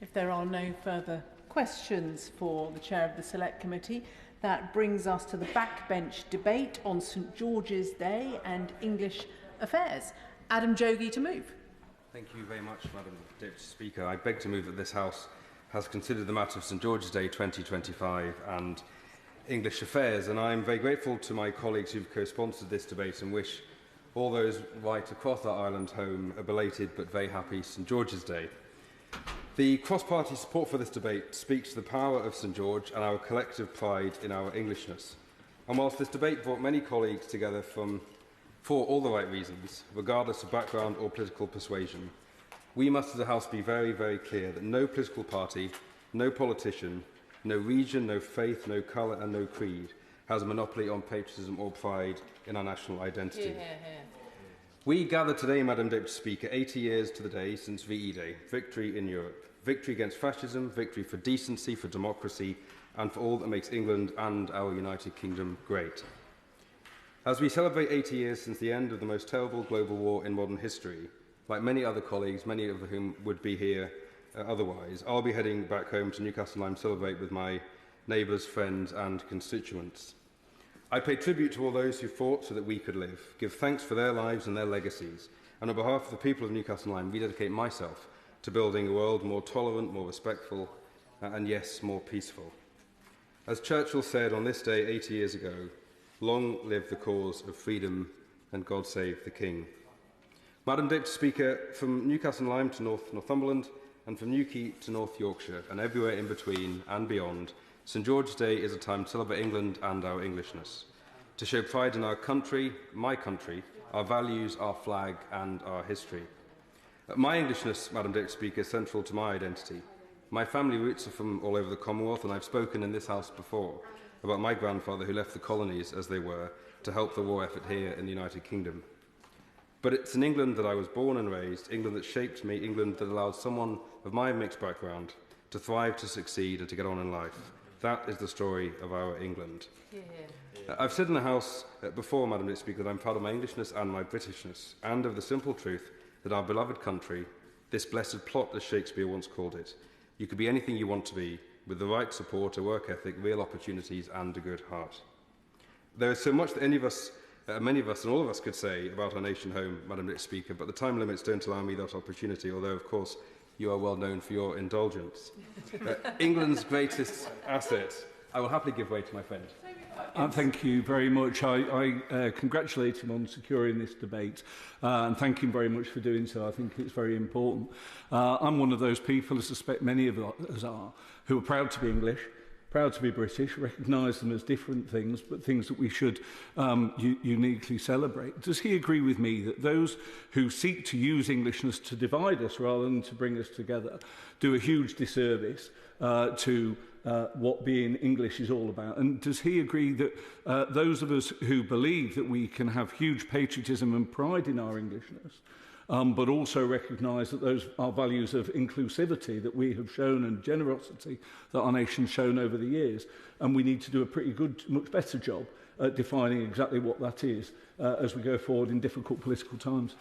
If there are no further questions for the Chair of the Select Committee, that brings us to the backbench debate on St George's Day and English affairs. Adam Jogee to move. Thank you very much, Madam Deputy Speaker. I beg to move that this House has considered the matter of St George's Day 2025 and English affairs, and I am very grateful to my colleagues who have co-sponsored this debate and wish all those right across our island home a belated but very happy St George's Day. The cross-party support for this debate speaks to the power of St George and our collective pride in our Englishness. And whilst this debate brought many colleagues together for all the right reasons, regardless of background or political persuasion, we must as a House be very, very clear that no political party, no politician, no region, no faith, no colour and no creed has a monopoly on patriotism or pride in our national identity. We gather today, Madam Deputy Speaker, 80 years to the day since VE Day, victory in Europe, victory against fascism, victory for decency, for democracy, and for all that makes England and our United Kingdom great. As we celebrate 80 years since the end of the most terrible global war in modern history, like many other colleagues, many of whom would be here otherwise, I'll be heading back home to Newcastle-under-Lyme to celebrate with my neighbours, friends and constituents. I pay tribute to all those who fought so that we could live, give thanks for their lives and their legacies, and on behalf of the people of Newcastle-under-Lyme, rededicate myself to building a world more tolerant, more respectful, and yes, more peaceful. As Churchill said on this day 80 years ago, long live the cause of freedom and God save the King. Madam Deputy Speaker, from Newcastle-under-Lyme to North Northumberland and from Newquay to North Yorkshire and everywhere in between and beyond, St George's Day is a time to celebrate England and our Englishness, to show pride in our country, my country, our values, our flag and our history. My Englishness, Madam Deputy Speaker, is central to my identity. My family roots are from all over the Commonwealth, and I've spoken in this House before about my grandfather who left the colonies as they were to help the war effort here in the United Kingdom. But it's in England that I was born and raised, England that shaped me, England that allowed someone of my mixed background to thrive, to succeed and to get on in life. That is the story of our England. I've said in the House before, Madam Deputy Speaker, that I'm proud of my Englishness and my Britishness, and of the simple truth that our beloved country, this blessed plot as Shakespeare once called it, you could be anything you want to be, with the right support, a work ethic, real opportunities and a good heart. There is so much that many of us and all of us could say about our nation home, Madam Deputy Speaker, but the time limits don't allow me that opportunity, although of course you are well known for your indulgence. England's greatest asset. I will happily give way to my friend. Thank you very much. I congratulate him on securing this debate and thank him very much for doing so. I think it's very important. I'm one of those people, I suspect many of us are, who are proud to be English, proud to be British, recognise them as different things, but things that we should uniquely celebrate. Does he agree with me that those who seek to use Englishness to divide us rather than to bring us together do a huge disservice to what being English is all about? And does he agree that those of us who believe that we can have huge patriotism and pride in our Englishness, but also recognise that those are values of inclusivity that we have shown and generosity that our nation's shown over the years, and we need to do a pretty good, much better job at defining exactly what that is as we go forward in difficult political times?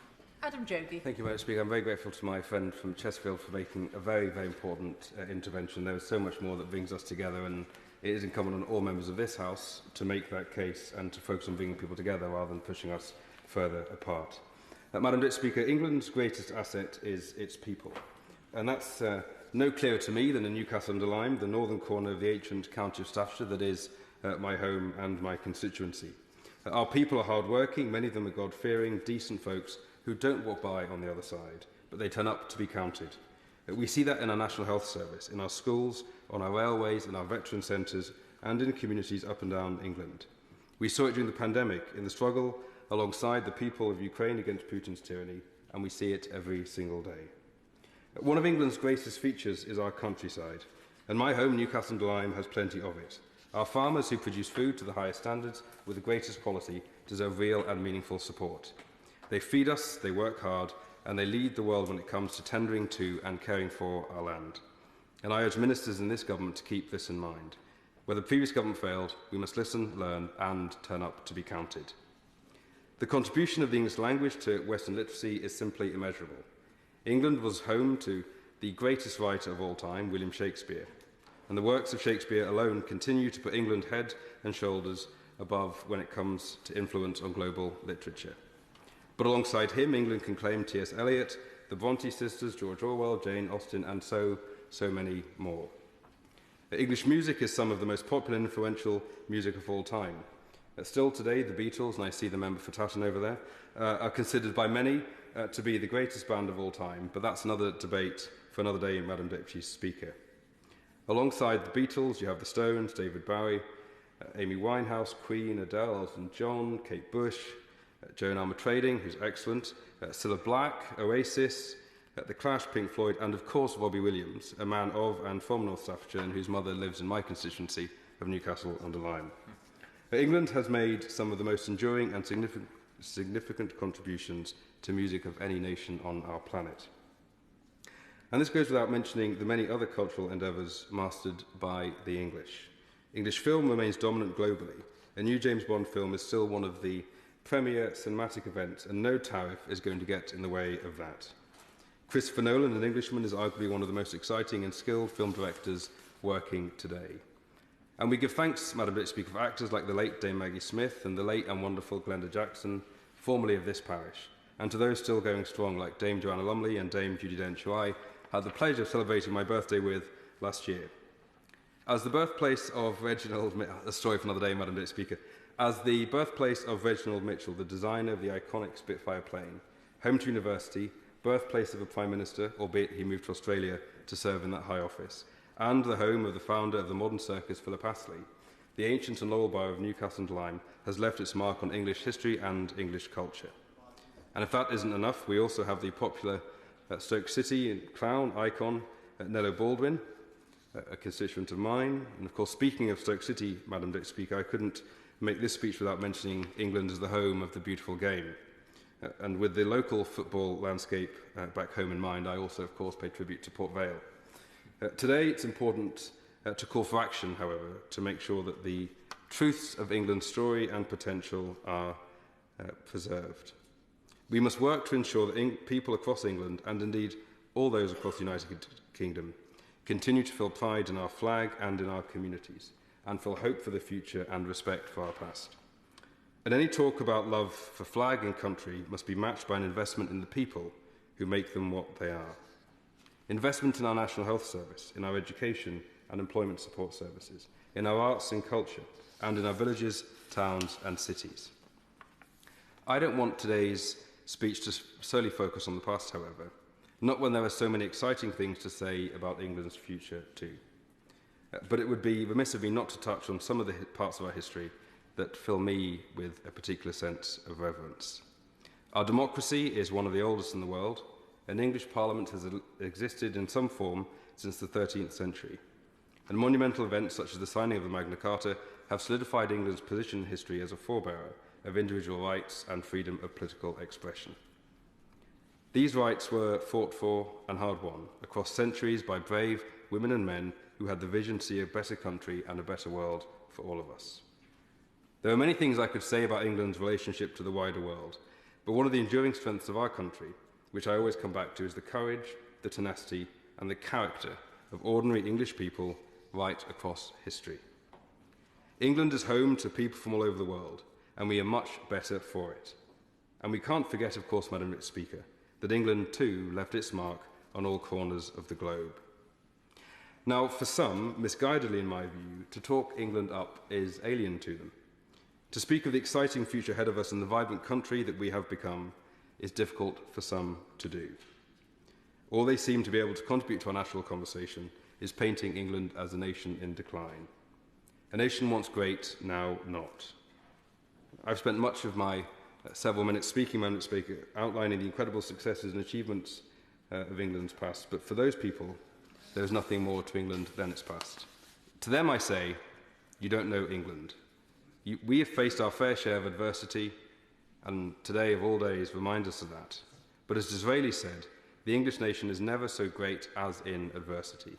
Adam Jogee. Thank you, Madam Speaker. I'm very grateful to my friend from Chesterfield for making a very, very important intervention. There is so much more that brings us together, and it is incumbent on all members of this House to make that case and to focus on bringing people together rather than pushing us further apart. Madam Deputy Speaker, England's greatest asset is its people, and that's no clearer to me than in Newcastle-under-Lyme, the northern corner of the ancient county of Staffordshire that is my home and my constituency. Our people are hard-working, many of them are God-fearing, decent folks who don't walk by on the other side, but they turn up to be counted. We see that in our National Health Service, in our schools, on our railways, in our veteran centres, and in communities up and down England. We saw it during the pandemic, in the struggle alongside the people of Ukraine against Putin's tyranny, and we see it every single day. One of England's greatest features is our countryside, and my home, Newcastle-under-Lyme, has plenty of it. Our farmers who produce food to the highest standards with the greatest quality deserve real and meaningful support. They feed us, they work hard, and they lead the world when it comes to tendering to and caring for our land. And I urge ministers in this government to keep this in mind. Where the previous government failed, we must listen, learn, and turn up to be counted. The contribution of the English language to Western literacy is simply immeasurable. England was home to the greatest writer of all time, William Shakespeare. And the works of Shakespeare alone continue to put England head and shoulders above when it comes to influence on global literature. But alongside him, England can claim T.S. Eliot, the Bronte sisters, George Orwell, Jane Austen, and so many more. English music is some of the most popular and influential music of all time. Still today, the Beatles, and I see the member for Tatton over there, are considered by many to be the greatest band of all time, but that's another debate for another day, Madam Deputy Speaker. Alongside the Beatles, you have the Stones, David Bowie, Amy Winehouse, Queen, Adele, Elton John, Kate Bush, Joan Armatrading, who's excellent, Cilla Black, Oasis, The Clash, Pink Floyd, and of course Robbie Williams, a man of and from North Staffordshire and whose mother lives in my constituency of Newcastle-under-Lyme. England has made some of the most enduring and significant contributions to music of any nation on our planet. And this goes without mentioning the many other cultural endeavours mastered by the English. English film remains dominant globally. A new James Bond film is still one of the premier cinematic events, and no tariff is going to get in the way of that. Christopher Nolan, an Englishman, is arguably one of the most exciting and skilled film directors working today. And we give thanks, Madam Deputy Speaker, for actors like the late Dame Maggie Smith and the late and wonderful Glenda Jackson, formerly of this parish, and to those still going strong like Dame Joanna Lumley and Dame Judi Dench, who I had the pleasure of celebrating my birthday with last year. As the birthplace of Reginald, a story for another day, Madam Deputy Speaker, as the birthplace of Reginald Mitchell, the designer of the iconic Spitfire plane, home to university, birthplace of a Prime Minister, albeit he moved to Australia to serve in that high office, and the home of the founder of the modern circus, Philip Astley, the ancient and laurel borough of Newcastle-under-Lyme has left its mark on English history and English culture. And if that isn't enough, we also have the popular Stoke City clown icon, Nello Baldwin, a constituent of mine. And of course, speaking of Stoke City, Madam Deputy Speaker, I couldn't make this speech without mentioning England as the home of the beautiful game. And with the local football landscape back home in mind, I also, of course, pay tribute to Port Vale. Today, it's important to call for action, however, to make sure that the truths of England's story and potential are preserved. We must work to ensure that people across England, and indeed all those across the United Kingdom, continue to feel pride in our flag and in our communities, and feel hope for the future and respect for our past. And any talk about love for flag and country must be matched by an investment in the people who make them what they are. Investment in our National Health Service, in our education and employment support services, in our arts and culture, and in our villages, towns and cities. I don't want today's speech to solely focus on the past, however, not when there are so many exciting things to say about England's future too. But it would be remiss of me not to touch on some of the parts of our history that fill me with a particular sense of reverence. Our democracy is one of the oldest in the world. An English Parliament has existed in some form since the 13th century. And monumental events such as the signing of the Magna Carta have solidified England's position in history as a forebearer of individual rights and freedom of political expression. These rights were fought for and hard won across centuries by brave women and men who had the vision to see a better country and a better world for all of us. There are many things I could say about England's relationship to the wider world, but one of the enduring strengths of our country, which I always come back to, is the courage, the tenacity, and the character of ordinary English people right across history. England is home to people from all over the world, and we are much better for it. And we can't forget, of course, Madam Speaker, that England too left its mark on all corners of the globe. Now, for some, misguidedly in my view, to talk England up is alien to them. To speak of the exciting future ahead of us and the vibrant country that we have become is difficult for some to do. All they seem to be able to contribute to our national conversation is painting England as a nation in decline. A nation once great, now not. I've spent much of my several minutes speaking, Madam Speaker, outlining the incredible successes and achievements of England's past, but for those people, there is nothing more to England than its past. To them I say, you don't know England. We have faced our fair share of adversity, and today of all days reminds us of that. But as Disraeli said, the English nation is never so great as in adversity.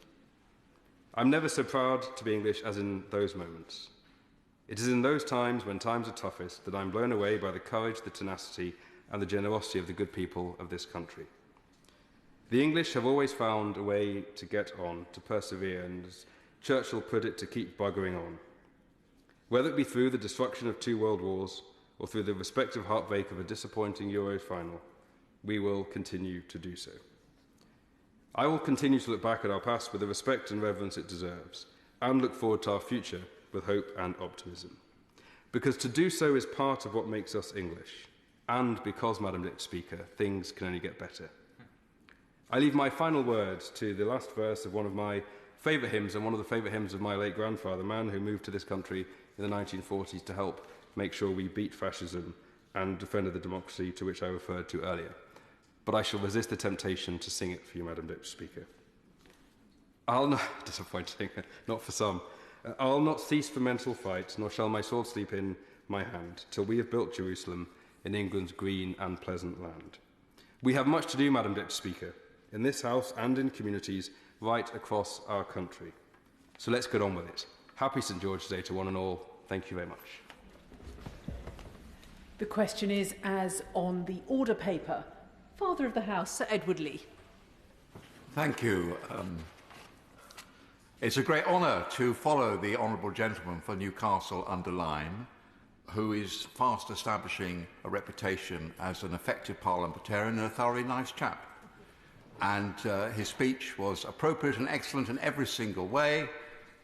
I'm never so proud to be English as in those moments. It is in those times, when times are toughest, that I'm blown away by the courage, the tenacity, and the generosity of the good people of this country. The English have always found a way to get on, to persevere, and as Churchill put it, to keep buggering on. Whether it be through the destruction of 2 world wars or through the respective heartbreak of a disappointing Euro final, we will continue to do so. I will continue to look back at our past with the respect and reverence it deserves, and look forward to our future with hope and optimism. Because to do so is part of what makes us English, and because, Madam Deputy Speaker, things can only get better. I leave my final words to the last verse of one of my favourite hymns, and one of the favourite hymns of my late grandfather, the man who moved to this country in the 1940s to help make sure we beat fascism and defended the democracy to which I referred to earlier. But I shall resist the temptation to sing it for you, Madam Deputy Speaker. I'll not, disappointing, not for some, I'll not cease for mental fight, nor shall my sword sleep in my hand, till we have built Jerusalem in England's green and pleasant land. We have much to do, Madam Deputy Speaker, in this House and in communities right across our country. So let's get on with it. Happy St George's Day to one and all. Thank you very much. The question is, as on the order paper, Father of the House, Sir Edward Leigh. Thank you. It's a great honour to follow the Honourable Gentleman for Newcastle-under-Lyme, who is fast establishing a reputation as an effective parliamentarian and a thoroughly nice chap. And his speech was appropriate and excellent in every single way,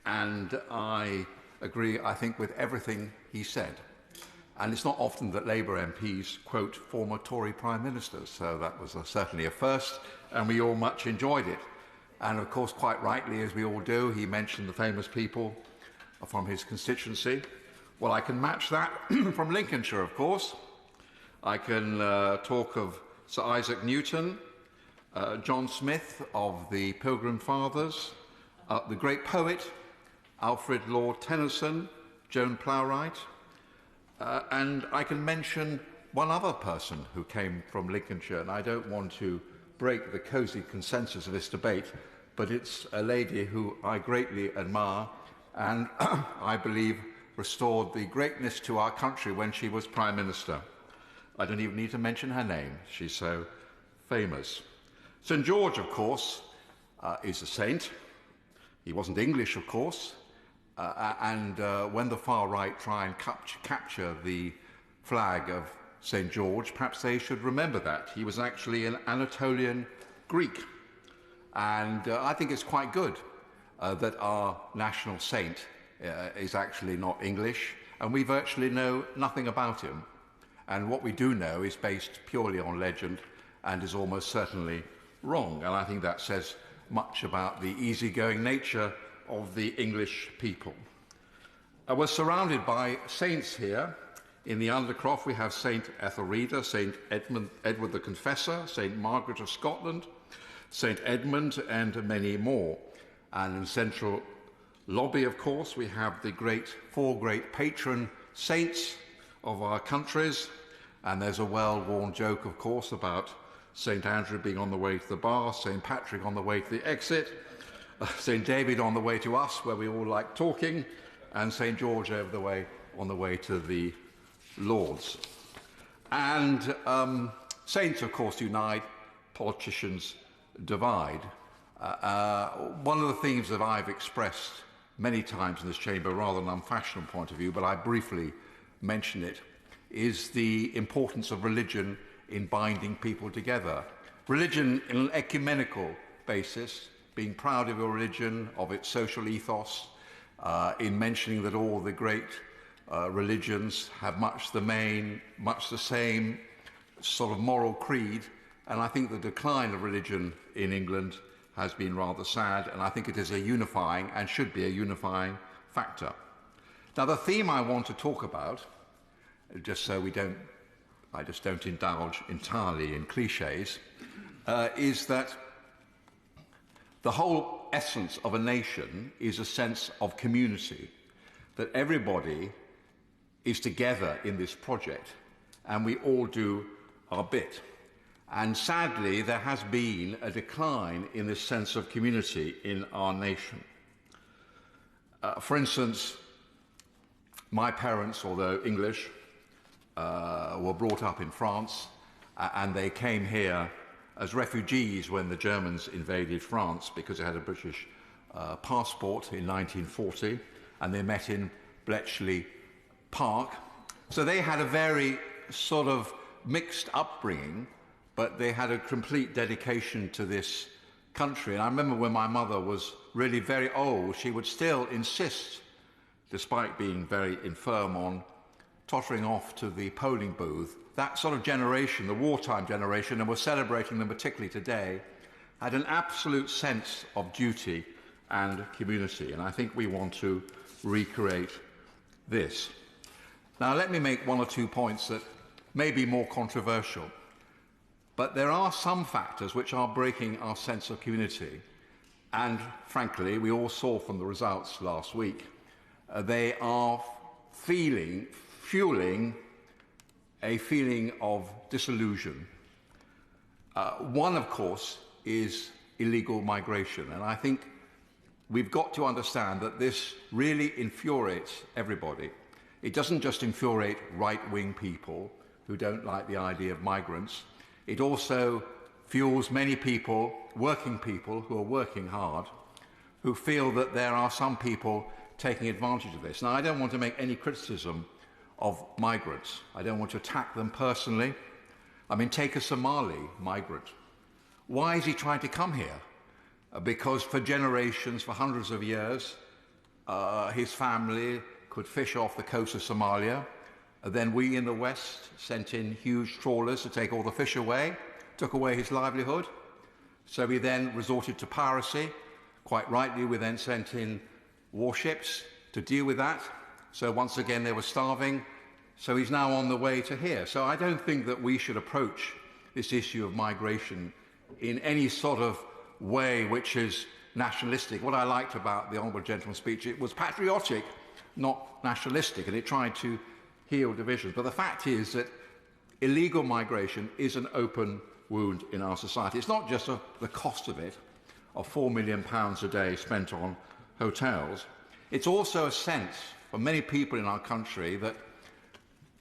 and I agree, I think, with everything he said. And it's not often that Labour MPs quote former Tory Prime Ministers, so that was certainly a first, and we all much enjoyed it. And of course, quite rightly, as we all do, he mentioned the famous people from his constituency. Well, I can match that from Lincolnshire, of course. I can talk of Sir Isaac Newton, John Smith of the Pilgrim Fathers, the great poet Alfred Lord Tennyson, Joan Plowright, and I can mention one other person who came from Lincolnshire, and I don't want to break the cosy consensus of this debate, but it's a lady who I greatly admire and I believe restored the greatness to our country when she was Prime Minister. I don't even need to mention her name, she's so famous. St George, of course, is a saint. He wasn't English, of course, and when the far right try and capture the flag of St George, perhaps they should remember that. He was actually an Anatolian Greek. And I think it's quite good that our national saint is actually not English, and we virtually know nothing about him. And what we do know is based purely on legend and is almost certainly wrong. And I think that says much about the easygoing nature of the English people. We're surrounded by saints here. In the Undercroft, we have St Ethelreda, St Edward the Confessor, St Margaret of Scotland, St Edmund, and many more. And in central lobby, of course, we have the four great patron saints of our countries. And there's a well-worn joke, of course, about St Andrew being on the way to the bar, St Patrick on the way to the exit, St David on the way to us, where we all like talking, and St George on the way to the Lords. And saints, of course, unite, politicians divide. One of the things that I've expressed many times in this chamber, rather than an unfashionable point of view, but I briefly mention it, is the importance of religion in binding people together. Religion in an ecumenical basis, being proud of your religion, of its social ethos, in mentioning that all the great religions have much the same sort of moral creed, and I think the decline of religion in England has been rather sad, and I think it is a unifying and should be a unifying factor. Now, the theme I want to talk about, just so I just don't indulge entirely in cliches, is that the whole essence of a nation is a sense of community, that everybody is together in this project and we all do our bit. And sadly, there has been a decline in this sense of community in our nation. For instance, my parents, although English, were brought up in France, and they came here as refugees when the Germans invaded France because they had a British passport in 1940, and they met in Bletchley Park. So they had a very sort of mixed upbringing, but they had a complete dedication to this country. And I remember when my mother was really very old, she would still insist, despite being very infirm, on tottering off to the polling booth. That sort of generation, the wartime generation, and we're celebrating them particularly today, had an absolute sense of duty and community. And I think we want to recreate this. Now, let me make one or two points that may be more controversial. But there are some factors which are breaking our sense of community. And frankly, we all saw from the results last week, they are fueling a feeling of disillusion. One, of course, is illegal migration. And I think we've got to understand that this really infuriates everybody. It doesn't just infuriate right-wing people who don't like the idea of migrants. It also fuels many people, working people who are working hard, who feel that there are some people taking advantage of this. Now, I don't want to make any criticism of migrants. I don't want to attack them personally. I mean, take a Somali migrant. Why is he trying to come here? Because for generations, for hundreds of years, his family could fish off the coast of Somalia. Then we in the West sent in huge trawlers to take all the fish away, took away his livelihood. So he then resorted to piracy. Quite rightly, we then sent in warships to deal with that. So once again, they were starving. So he's now on the way to here. So I don't think that we should approach this issue of migration in any sort of way which is nationalistic. What I liked about the Honourable Gentleman's speech, it was patriotic, not nationalistic, and it tried to heal divisions. But the fact is that illegal migration is an open wound in our society. It's not just the cost of it, of £4 million a day spent on hotels. It's also a sense for many people in our country that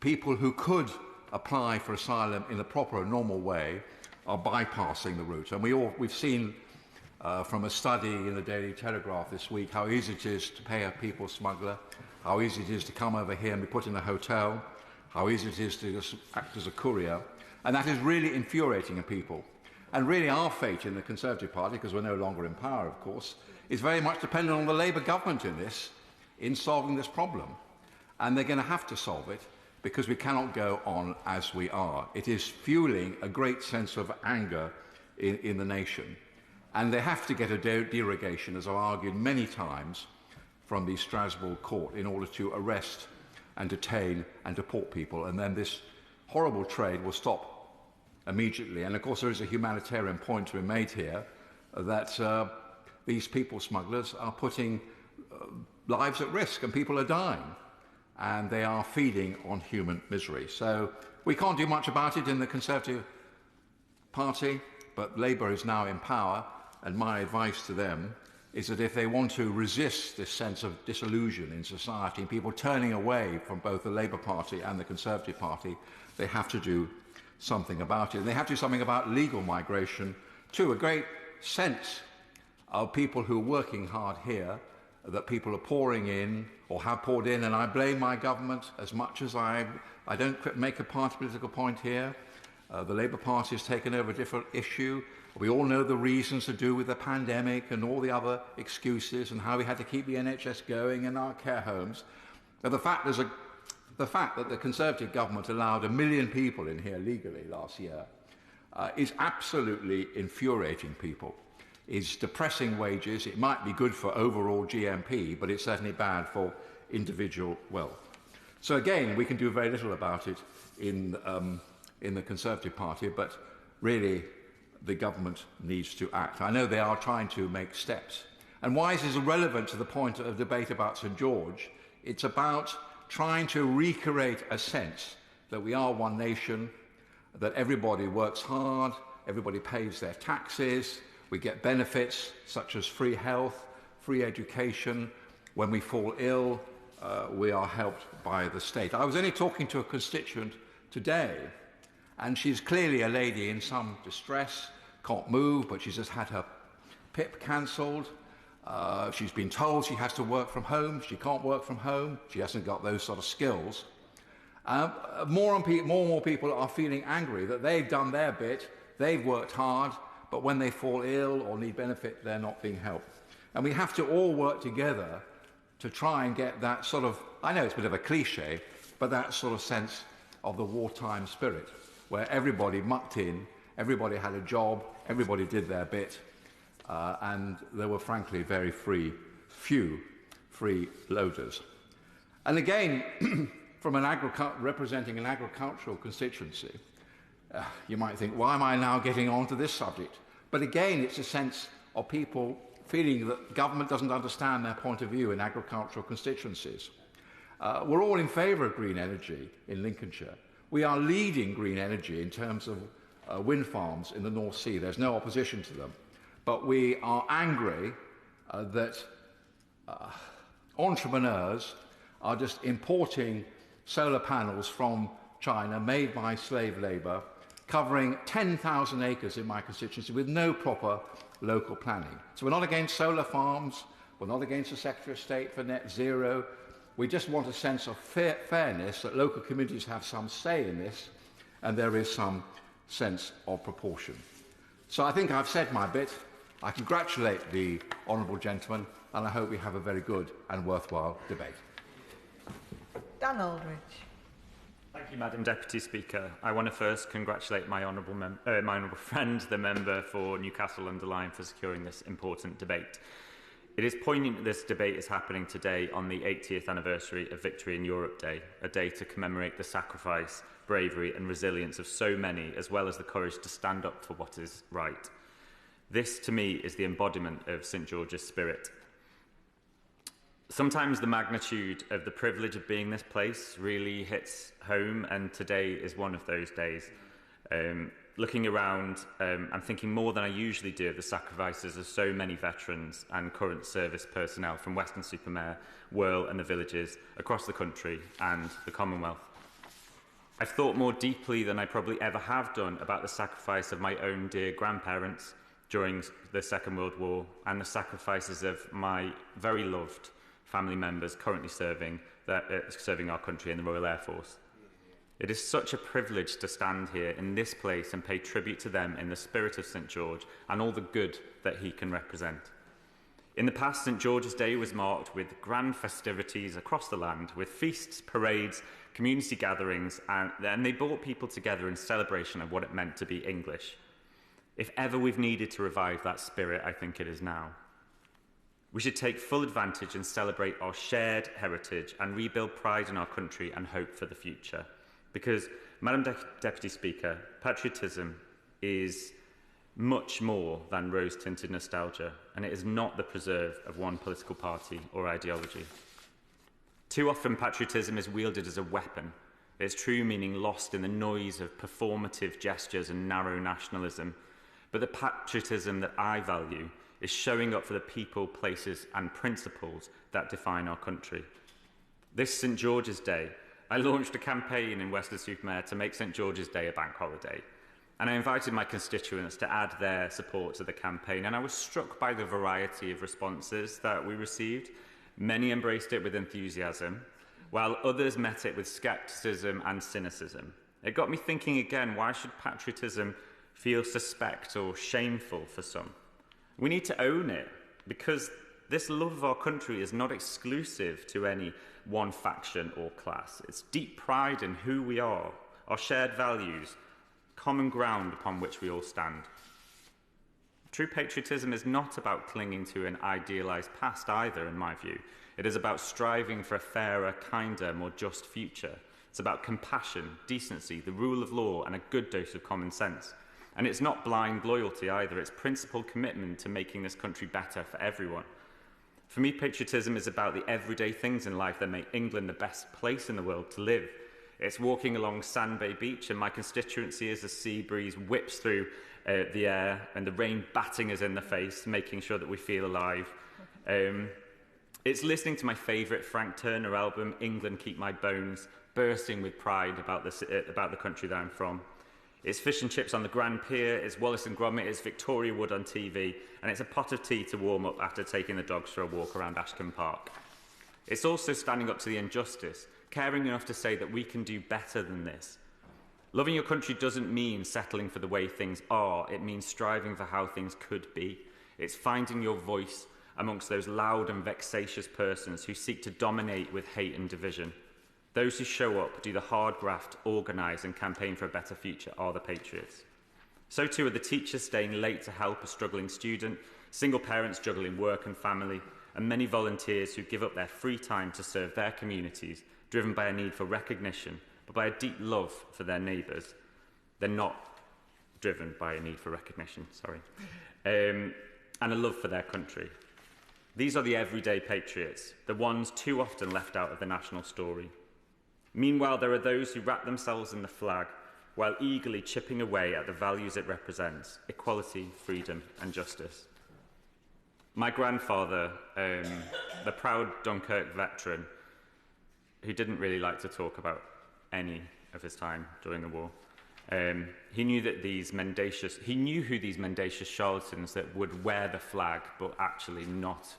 people who could apply for asylum in the proper and normal way are bypassing the route. And we've seen from a study in the Daily Telegraph this week how easy it is to pay a people smuggler, how easy it is to come over here and be put in a hotel, how easy it is to just act as a courier. And that is really infuriating people. And really our fate in the Conservative Party, because we're no longer in power, of course, is very much dependent on the Labour government in this, in solving this problem. And they're going to have to solve it because we cannot go on as we are. It is fueling a great sense of anger in the nation. And they have to get a derogation, as I've argued many times, from the Strasbourg court in order to arrest and detain and deport people. And then this horrible trade will stop immediately. And of course, there is a humanitarian point to be made here that these people smugglers are putting lives at risk and people are dying. And they are feeding on human misery. So we can't do much about it in the Conservative Party, but Labour is now in power. And my advice to them is that if they want to resist this sense of disillusion in society and people turning away from both the Labour Party and the Conservative Party, they have to do something about it. And they have to do something about legal migration too. A great sense of people who are working hard here, that people are pouring in or have poured in, and I blame my government as much as I don't make a party political point here. The Labour Party has taken over a different issue. We all know the reasons to do with the pandemic and all the other excuses and how we had to keep the NHS going and our care homes. But the fact that the Conservative government allowed 1 million people in here legally last year is absolutely infuriating people. It's depressing wages. It might be good for overall GMP, but it's certainly bad for individual wealth. So again, we can do very little about it in the Conservative Party, but really the government needs to act. I know they are trying to make steps. And why is this relevant to the point of debate about St George? It's about trying to recreate a sense that we are one nation, that everybody works hard, everybody pays their taxes, we get benefits such as free health, free education. When we fall ill, we are helped by the state. I was only talking to a constituent today, and she's clearly a lady in some distress. can't move, but she's just had her PIP cancelled. She's been told she has to work from home. She can't work from home. She hasn't got those sort of skills. More and more people are feeling angry that they've done their bit, they've worked hard, but when they fall ill or need benefit, they're not being helped. And we have to all work together to try and get that sort of, I know it's a bit of a cliche, but that sort of sense of the wartime spirit, where everybody mucked in, everybody had a job, everybody did their bit, and there were frankly very few free loaders. And again, from representing an agricultural constituency, you might think, why am I now getting on to this subject? But again, it's a sense of people feeling that government doesn't understand their point of view in agricultural constituencies. We're all in favour of green energy in Lincolnshire. We are leading green energy in terms of wind farms in the North Sea. There's no opposition to them. But we are angry that entrepreneurs are just importing solar panels from China made by slave labour, covering 10,000 acres in my constituency with no proper local planning. So we're not against solar farms, we're not against the Secretary of State for net zero. We just want a sense of fairness, that local communities have some say in this, and there is some sense of proportion. So I think I've said my bit. I congratulate the honourable gentleman, and I hope we have a very good and worthwhile debate. Dan Aldridge. Thank you, Madam Deputy Speaker. I want to first congratulate my honourable friend, the member for Newcastle-under-Lyme, for securing this important debate. It is poignant that this debate is happening today on the 80th anniversary of Victory in Europe Day, a day to commemorate the sacrifice, bravery and resilience of so many, as well as the courage to stand up for what is right. This, to me, is the embodiment of St George's spirit. Sometimes the magnitude of the privilege of being this place really hits home, and today is one of those days. Looking around, I'm thinking more than I usually do of the sacrifices of so many veterans and current service personnel from Weston-super-Mare, Wirral and the villages across the country and the Commonwealth. I've thought more deeply than I probably ever have done about the sacrifice of my own dear grandparents during the Second World War, and the sacrifices of my very loved family members currently serving our country in the Royal Air Force. It is such a privilege to stand here in this place and pay tribute to them in the spirit of St George and all the good that he can represent. In the past, St George's Day was marked with grand festivities across the land, with feasts, parades, community gatherings, and they brought people together in celebration of what it meant to be English. If ever we've needed to revive that spirit, I think it is now. We should take full advantage and celebrate our shared heritage and rebuild pride in our country and hope for the future. Because, Madam Deputy Speaker, patriotism is much more than rose-tinted nostalgia, and it is not the preserve of one political party or ideology. Too often, patriotism is wielded as a weapon, its true meaning lost in the noise of performative gestures and narrow nationalism. But the patriotism that I value is showing up for the people, places and principles that define our country. This St George's Day, I launched a campaign in Weston-super-Mare to make St George's Day a bank holiday. And I invited my constituents to add their support to the campaign, and I was struck by the variety of responses that we received. Many embraced it with enthusiasm, while others met it with scepticism and cynicism. It got me thinking again, why should patriotism feel suspect or shameful for some? We need to own it, because this love of our country is not exclusive to any one faction or class. It's deep pride in who we are, our shared values, common ground upon which we all stand. True patriotism is not about clinging to an idealised past either, in my view. It is about striving for a fairer, kinder, more just future. It's about compassion, decency, the rule of law, and a good dose of common sense. And it's not blind loyalty either. It's principled commitment to making this country better for everyone. For me, patriotism is about the everyday things in life that make England the best place in the world to live. It's walking along Sand Bay Beach in my constituency as the sea breeze whips through the air and the rain batting us in the face, making sure that we feel alive. It's listening to my favourite Frank Turner album, England Keep My Bones, bursting with pride about the country that I'm from. It's fish and chips on the Grand Pier, it's Wallace and Gromit, it's Victoria Wood on TV, and it's a pot of tea to warm up after taking the dogs for a walk around Ashcombe Park. It's also standing up to the injustice, caring enough to say that we can do better than this. Loving your country doesn't mean settling for the way things are, it means striving for how things could be. It's finding your voice amongst those loud and vexatious persons who seek to dominate with hate and division. Those who show up, do the hard graft, organise and campaign for a better future are the patriots. So too are the teachers staying late to help a struggling student, single parents juggling work and family, and many volunteers who give up their free time to serve their communities, driven by a need for recognition, but by a deep love for their neighbours. They're not driven by a need for recognition, and a love for their country. These are the everyday patriots, the ones too often left out of the national story. Meanwhile, there are those who wrap themselves in the flag while eagerly chipping away at the values it represents: equality, freedom and justice. My grandfather, the proud Dunkirk veteran, who didn't really like to talk about any of his time during the war, he knew who these mendacious charlatans that would wear the flag but actually not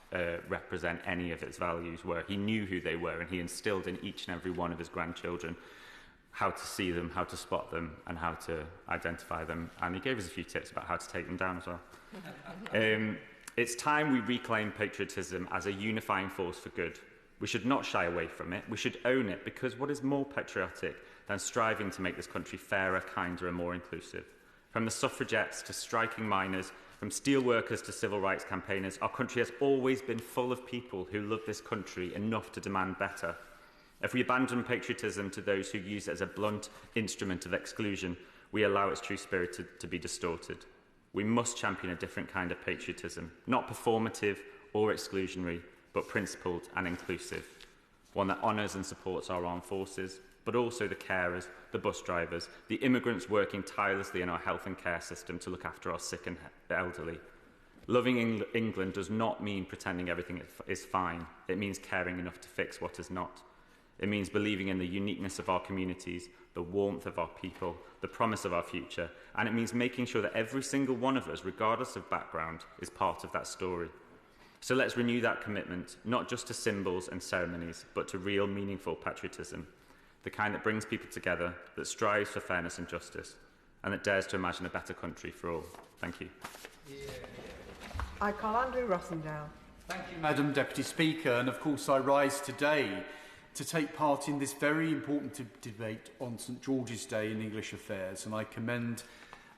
represent any of its values were. He knew who they were, and he instilled in each and every one of his grandchildren how to see them, how to spot them, and how to identify them. And he gave us a few tips about how to take them down as well. It's time we reclaim patriotism as a unifying force for good. We should not shy away from it. We should own it, because what is more patriotic than striving to make this country fairer, kinder and more inclusive? From the suffragettes to striking miners, from steel workers to civil rights campaigners, our country has always been full of people who love this country enough to demand better. If we abandon patriotism to those who use it as a blunt instrument of exclusion, we allow its true spirit to be distorted. We must champion a different kind of patriotism, not performative or exclusionary, but principled and inclusive, one that honours and supports our armed forces, but also the carers, the bus drivers, the immigrants working tirelessly in our health and care system to look after our sick and elderly. Loving England does not mean pretending everything is fine. It means caring enough to fix what is not. It means believing in the uniqueness of our communities, the warmth of our people, the promise of our future, and it means making sure that every single one of us, regardless of background, is part of that story. So let's renew that commitment, not just to symbols and ceremonies, but to real, meaningful patriotism, the kind that brings people together, that strives for fairness and justice, and that dares to imagine a better country for all. Thank you. I call Andrew Rosindell. Thank you, Madam Deputy Speaker, and of course I rise today to take part in this very important debate on St George's Day in English affairs, and I commend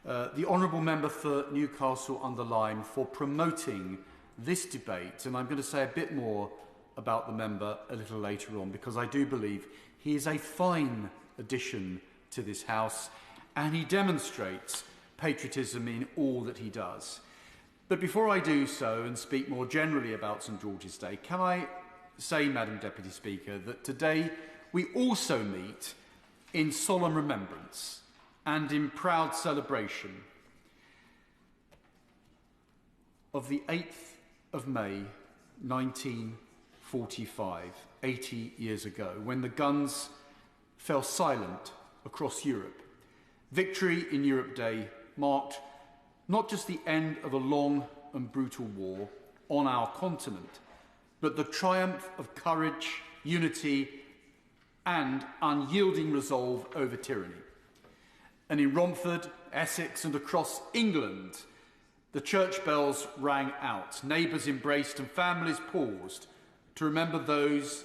the Honourable Member for Newcastle-under-Lyme for promoting this debate, and I'm going to say a bit more about the member a little later on, because I do believe he is a fine addition to this House and he demonstrates patriotism in all that he does. But before I do so and speak more generally about St George's Day, can I say, Madam Deputy Speaker, that today we also meet in solemn remembrance and in proud celebration of the 8th of May 1945, 80 years ago, when the guns fell silent across Europe. Victory in Europe Day marked not just the end of a long and brutal war on our continent, but the triumph of courage, unity, and unyielding resolve over tyranny. And in Romford, Essex, and across England, the church bells rang out, neighbours embraced, and families paused to remember those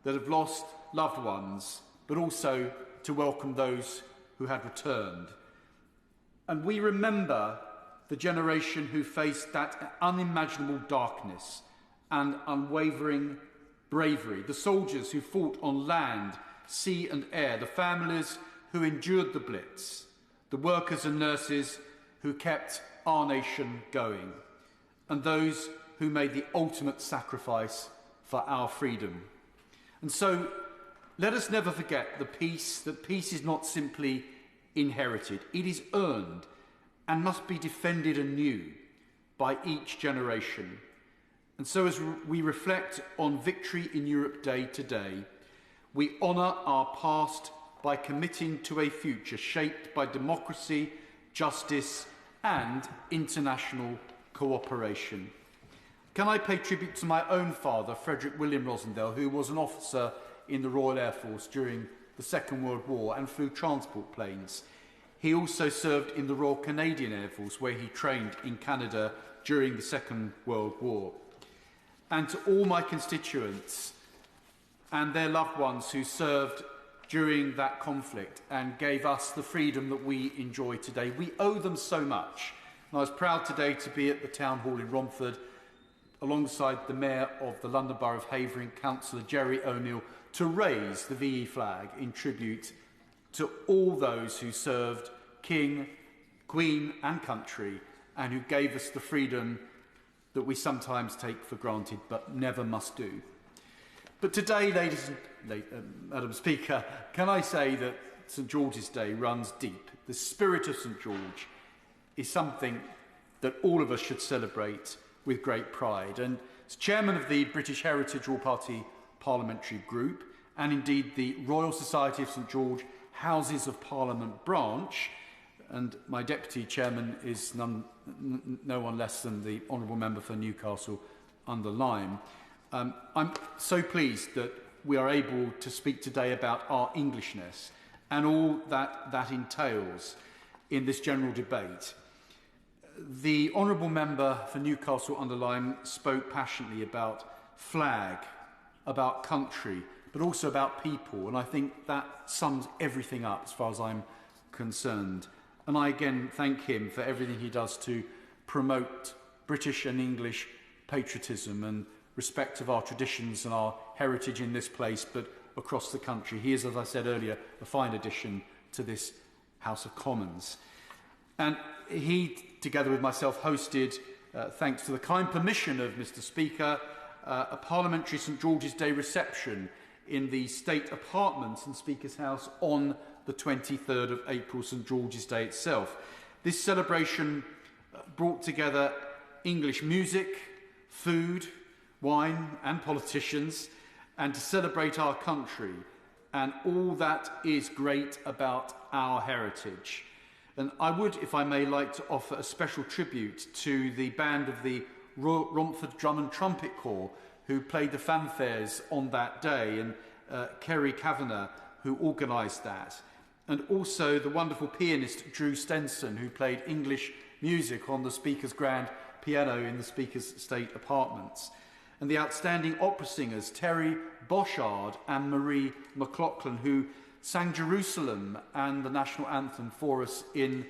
that have lost loved ones, but also to welcome those who had returned. And we remember the generation who faced that unimaginable darkness and unwavering bravery, the soldiers who fought on land, sea and air, the families who endured the Blitz, the workers and nurses who kept our nation going, and those who made the ultimate sacrifice for our freedom. And so let us never forget that peace is not simply inherited, it is earned and must be defended anew by each generation. And so as we reflect on Victory in Europe Day today, we honour our past by committing to a future shaped by democracy, justice and international cooperation. Can I pay tribute to my own father, Frederick William Rosindell, who was an officer in the Royal Air Force during the Second World War and flew transport planes. He also served in the Royal Canadian Air Force, where he trained in Canada during the Second World War. And to all my constituents and their loved ones who served during that conflict and gave us the freedom that we enjoy today, we owe them so much. And I was proud today to be at the Town Hall in Romford alongside the Mayor of the London Borough of Havering, Councillor Jerry O'Neill, to raise the VE flag in tribute to all those who served King, Queen and country and who gave us the freedom that we sometimes take for granted but never must do. But today, Madam Speaker, can I say that St George's Day runs deep. The spirit of St George is something that all of us should celebrate with great pride. And as chairman of the British Heritage All Party Parliamentary Group, and indeed the Royal Society of St George Houses of Parliament branch, and my deputy chairman is no one less than the honourable member for Newcastle-under-Lyme. I'm so pleased that we are able to speak today about our Englishness and all that entails in this general debate. The honourable member for Newcastle-under-Lyme spoke passionately about flag, about country, but also about people, and I think that sums everything up as far as I'm concerned. And I again thank him for everything he does to promote British and English patriotism and respect of our traditions and our heritage in this place, but across the country. He is, as I said earlier, a fine addition to this House of Commons. And he, together with myself, hosted, thanks to the kind permission of Mr Speaker, a Parliamentary St George's Day reception in the State Apartments in Speaker's House on the 23rd of April, St George's Day itself. This celebration brought together English music, food, wine and politicians, and to celebrate our country and all that is great about our heritage. And I would, if I may, like to offer a special tribute to the band of the Romford Drum and Trumpet Corps who played the fanfares on that day, and Kerry Kavanagh, who organised that. And also the wonderful pianist Drew Stenson, who played English music on the Speaker's grand piano in the Speaker's State Apartments. And the outstanding opera singers Terry Boshard and Marie McLaughlin, who sang Jerusalem and the national anthem for us in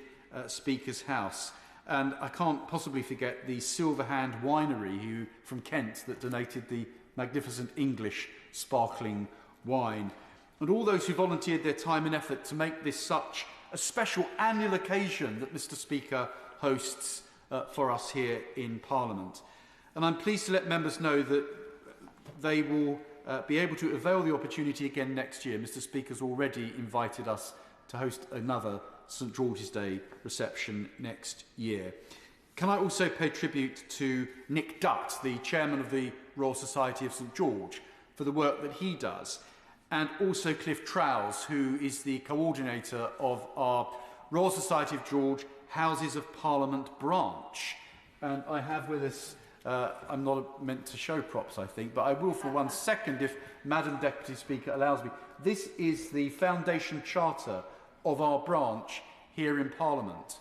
Speaker's House. And I can't possibly forget the Silverhand Winery from Kent that donated the magnificent English sparkling wine. And all those who volunteered their time and effort to make this such a special annual occasion that Mr Speaker hosts for us here in Parliament. And I'm pleased to let members know that they will be able to avail the opportunity again next year. Mr Speaker's already invited us to host another St George's Day reception next year. Can I also pay tribute to Nick Dutt, the chairman of the Royal Society of St George, for the work that he does, and also Cliff Trowles, who is the coordinator of our Royal Society of George Houses of Parliament branch. And I have with us, I'm not meant to show props, I think, but I will for 1 second if Madam Deputy Speaker allows me. This is the foundation charter of our branch here in Parliament,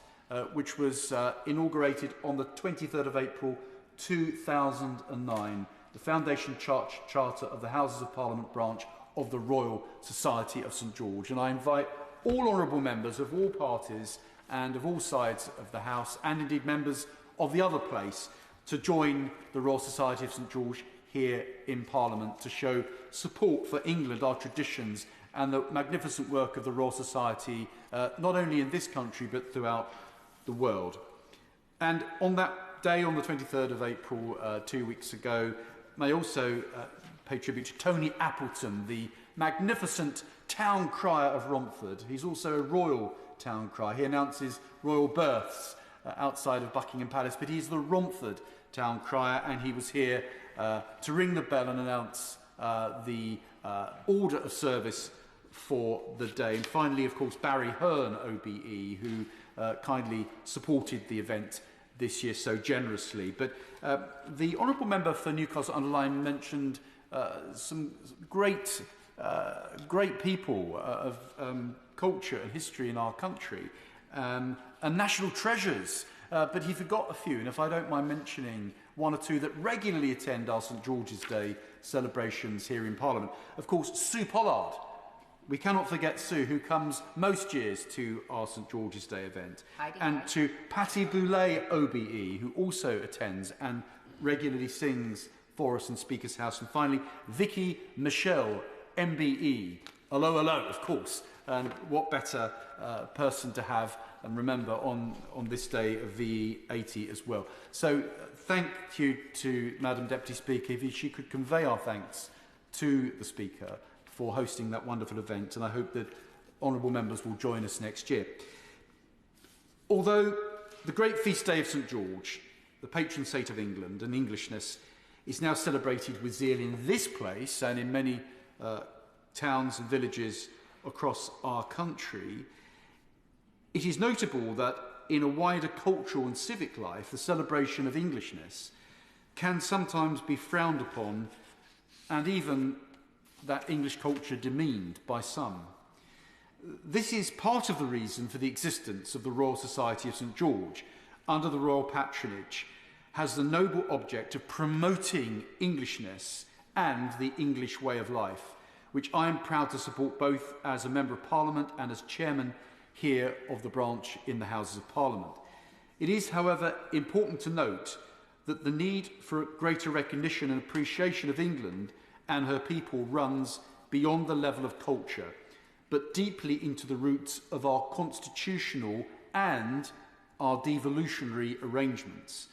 which was inaugurated on the 23rd of April 2009, the foundation charter of the Houses of Parliament branch of the Royal Society of St George. And I invite all honourable members of all parties and of all sides of the House, and indeed members of the other place, to join the Royal Society of St George here in Parliament to show support for England, our traditions, and the magnificent work of the Royal Society, not only in this country but throughout the world. And on that day, on the 23rd of April, 2 weeks ago, may also pay tribute to Tony Appleton, the magnificent town crier of Romford. He's also a royal town crier. He announces royal births outside of Buckingham Palace, but he's the Romford town crier, and he was here to ring the bell and announce the order of service for the day. And finally, of course, Barry Hearn, OBE, who kindly supported the event this year so generously. But the Honourable Member for Newcastle-under-Lyme mentioned some great people of culture and history in our country, and national treasures. But he forgot a few, and if I don't mind mentioning one or two that regularly attend our St George's Day celebrations here in Parliament. Of course, Sue Pollard. We cannot forget Sue, who comes most years to our St George's Day event. And to Patty Boulay, OBE, who also attends and regularly sings for us in Speaker's House. And finally, Vicky Michelle, MBE. Hello, hello, of course. And what better person to have and remember on this day of VE 80 as well. So thank you to Madam Deputy Speaker. If she could convey our thanks to the Speaker for hosting that wonderful event, and I hope that honourable members will join us next year. Although the great feast day of St George, the patron saint of England and Englishness, is now celebrated with zeal in this place and in many towns and villages across our country, it is notable that in a wider cultural and civic life, the celebration of Englishness can sometimes be frowned upon, and even that English culture demeaned by some. This is part of the reason for the existence of the Royal Society of St George, under the royal patronage, has the noble object of promoting Englishness and the English way of life, which I am proud to support both as a Member of Parliament and as Chairman here of the branch in the Houses of Parliament. It is, however, important to note that the need for greater recognition and appreciation of England and her people runs beyond the level of culture, but deeply into the roots of our constitutional and our devolutionary arrangements.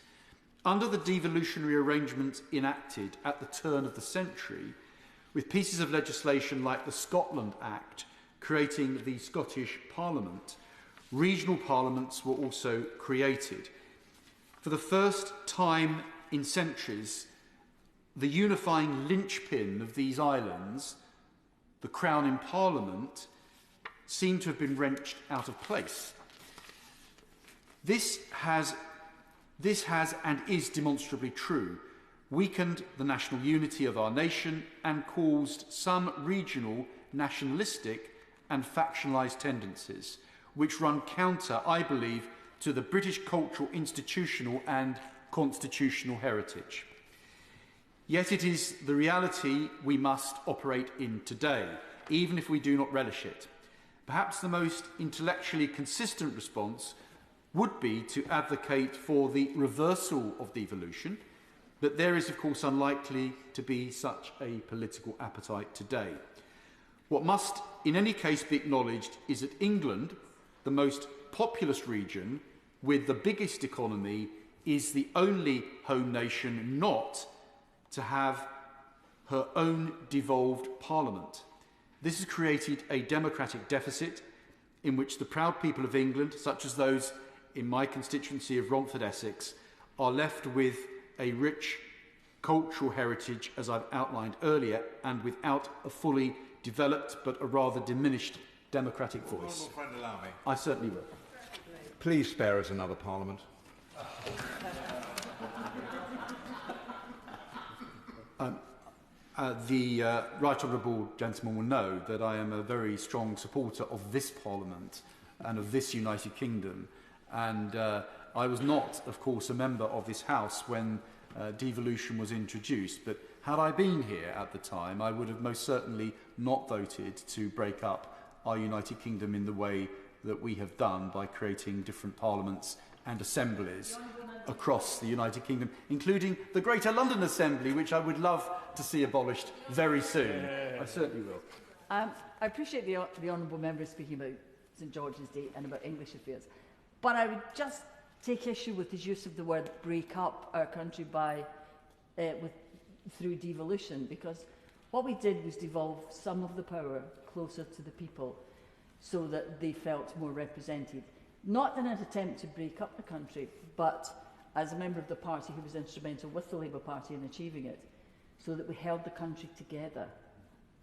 Under the devolutionary arrangements enacted at the turn of the century, with pieces of legislation like the Scotland Act creating the Scottish Parliament, regional parliaments were also created. For the first time in centuries, the unifying linchpin of these islands, the Crown in Parliament, seemed to have been wrenched out of place. This has and is demonstrably true, weakened the national unity of our nation and caused some regional, nationalistic and factionalised tendencies, which run counter, I believe, to the British cultural, institutional and constitutional heritage. Yet it is the reality we must operate in today, even if we do not relish it. Perhaps the most intellectually consistent response would be to advocate for the reversal of devolution, but there is, of course, unlikely to be such a political appetite today. What must, in any case, be acknowledged is that England, the most populous region with the biggest economy, is the only home nation not to have her own devolved parliament. This has created a democratic deficit in which the proud people of England, such as those in my constituency of Romford, Essex, are left with a rich cultural heritage, as I've outlined earlier, and without a fully developed but a rather diminished democratic voice. Honourable friend, allow me. I certainly will. Please spare us another Parliament. The Right Honourable gentleman will know that I am a very strong supporter of this Parliament and of this United Kingdom. And I was not, of course, a member of this House when devolution was introduced. But had I been here at the time, I would have most certainly not voted to break up our United Kingdom in the way that we have done by creating different parliaments and assemblies across the United Kingdom, including the Greater London Assembly, which I would love to see abolished very soon. I certainly will. I appreciate the honourable member speaking about St George's Day and about English affairs, but I would just take issue with his use of the word break up our country by through devolution, because what we did was devolve some of the power closer to the people so that they felt more represented. Not in an attempt to break up the country, but as a member of the party who was instrumental with the Labour Party in achieving it, so that we held the country together,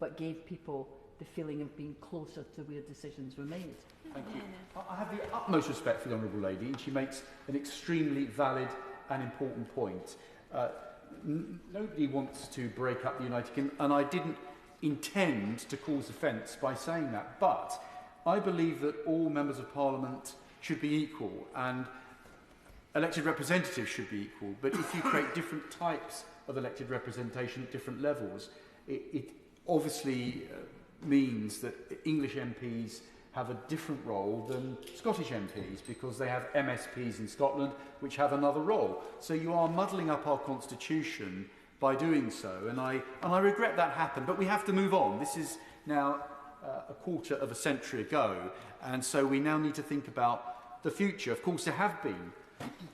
but gave people the feeling of being closer to where decisions were made. Thank you. I have the utmost respect for the Honourable Lady, and she makes an extremely valid and important point. Nobody wants to break up the United Kingdom, and I didn't intend to cause offence by saying that, but I believe that all members of Parliament should be equal, and elected representatives should be equal. But if you create different types of elected representation at different levels, it obviously means that English MPs have a different role than Scottish MPs, because they have MSPs in Scotland which have another role. So you are muddling up our constitution by doing so, and I regret that happened, but we have to move on. This is now a quarter of a century ago, and so we now need to think about the future. Of course, there have been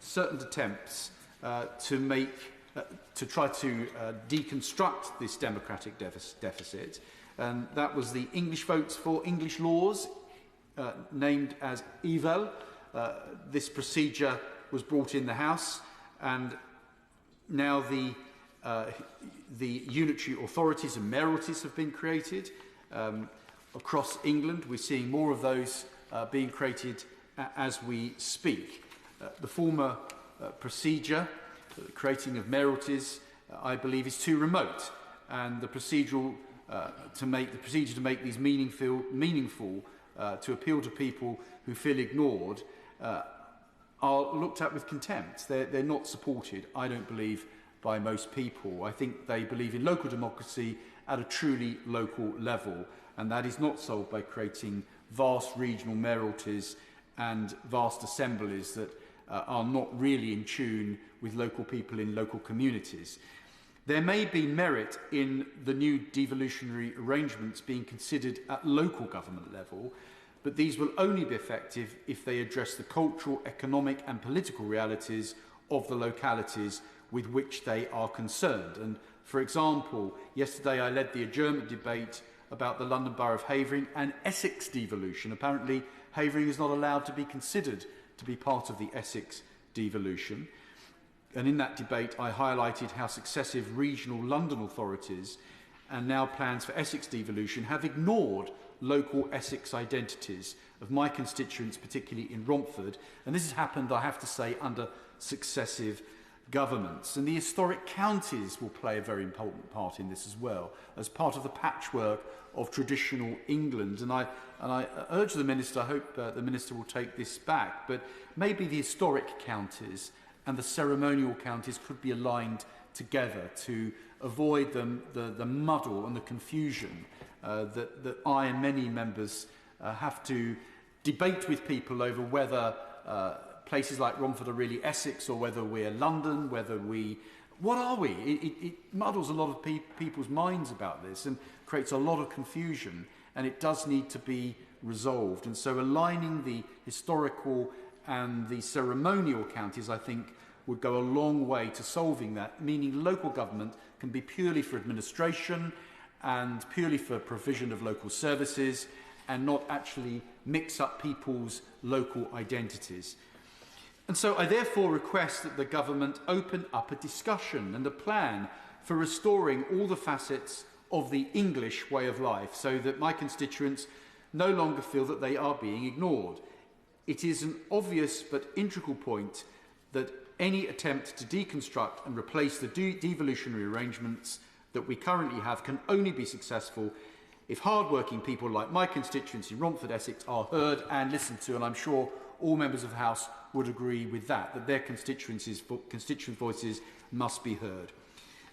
certain attempts to try to deconstruct this democratic deficit, and that was the English votes for English laws, named as EVEL. This procedure was brought in the House, and now the unitary authorities and mayoralties have been created across England. We're seeing more of those being created as we speak. The former procedure, the creating of mayoralties, I believe, is too remote, and the procedure to make these meaningful to appeal to people who feel ignored are looked at with contempt. They're not supported, I don't believe, by most people. I think they believe in local democracy at a truly local level, and that is not solved by creating vast regional mayoralties and vast assemblies that are not really in tune with local people in local communities. There may be merit in the new devolutionary arrangements being considered at local government level, but these will only be effective if they address the cultural, economic and political realities of the localities with which they are concerned. And for example, yesterday I led the adjournment debate about the London Borough of Havering and Essex devolution. Apparently, Havering is not allowed to be considered to be part of the Essex devolution. And in that debate, I highlighted how successive regional London authorities and now plans for Essex devolution have ignored local Essex identities of my constituents, particularly in Romford. And this has happened, I have to say, under successive governments. And the historic counties will play a very important part in this as well, as part of the patchwork of traditional England. And I urge the Minister, I hope the Minister will take this back, but maybe the historic counties and the ceremonial counties could be aligned together to avoid the muddle and the confusion that I and many members have to debate with people over whether places like Romford are really Essex or whether we're London, what are we? It muddles a lot of people's minds about this and creates a lot of confusion, and it does need to be resolved. And so aligning the historical and the ceremonial counties, I think, would go a long way to solving that, meaning local government can be purely for administration and purely for provision of local services and not actually mix up people's local identities. And so I therefore request that the government open up a discussion and a plan for restoring all the facets of the English way of life so that my constituents no longer feel that they are being ignored. It is an obvious but integral point that any attempt to deconstruct and replace the devolutionary arrangements that we currently have can only be successful if hard-working people like my constituents in Romford, Essex are heard and listened to, and I'm sure all members of the House would agree with that their constituent voices must be heard.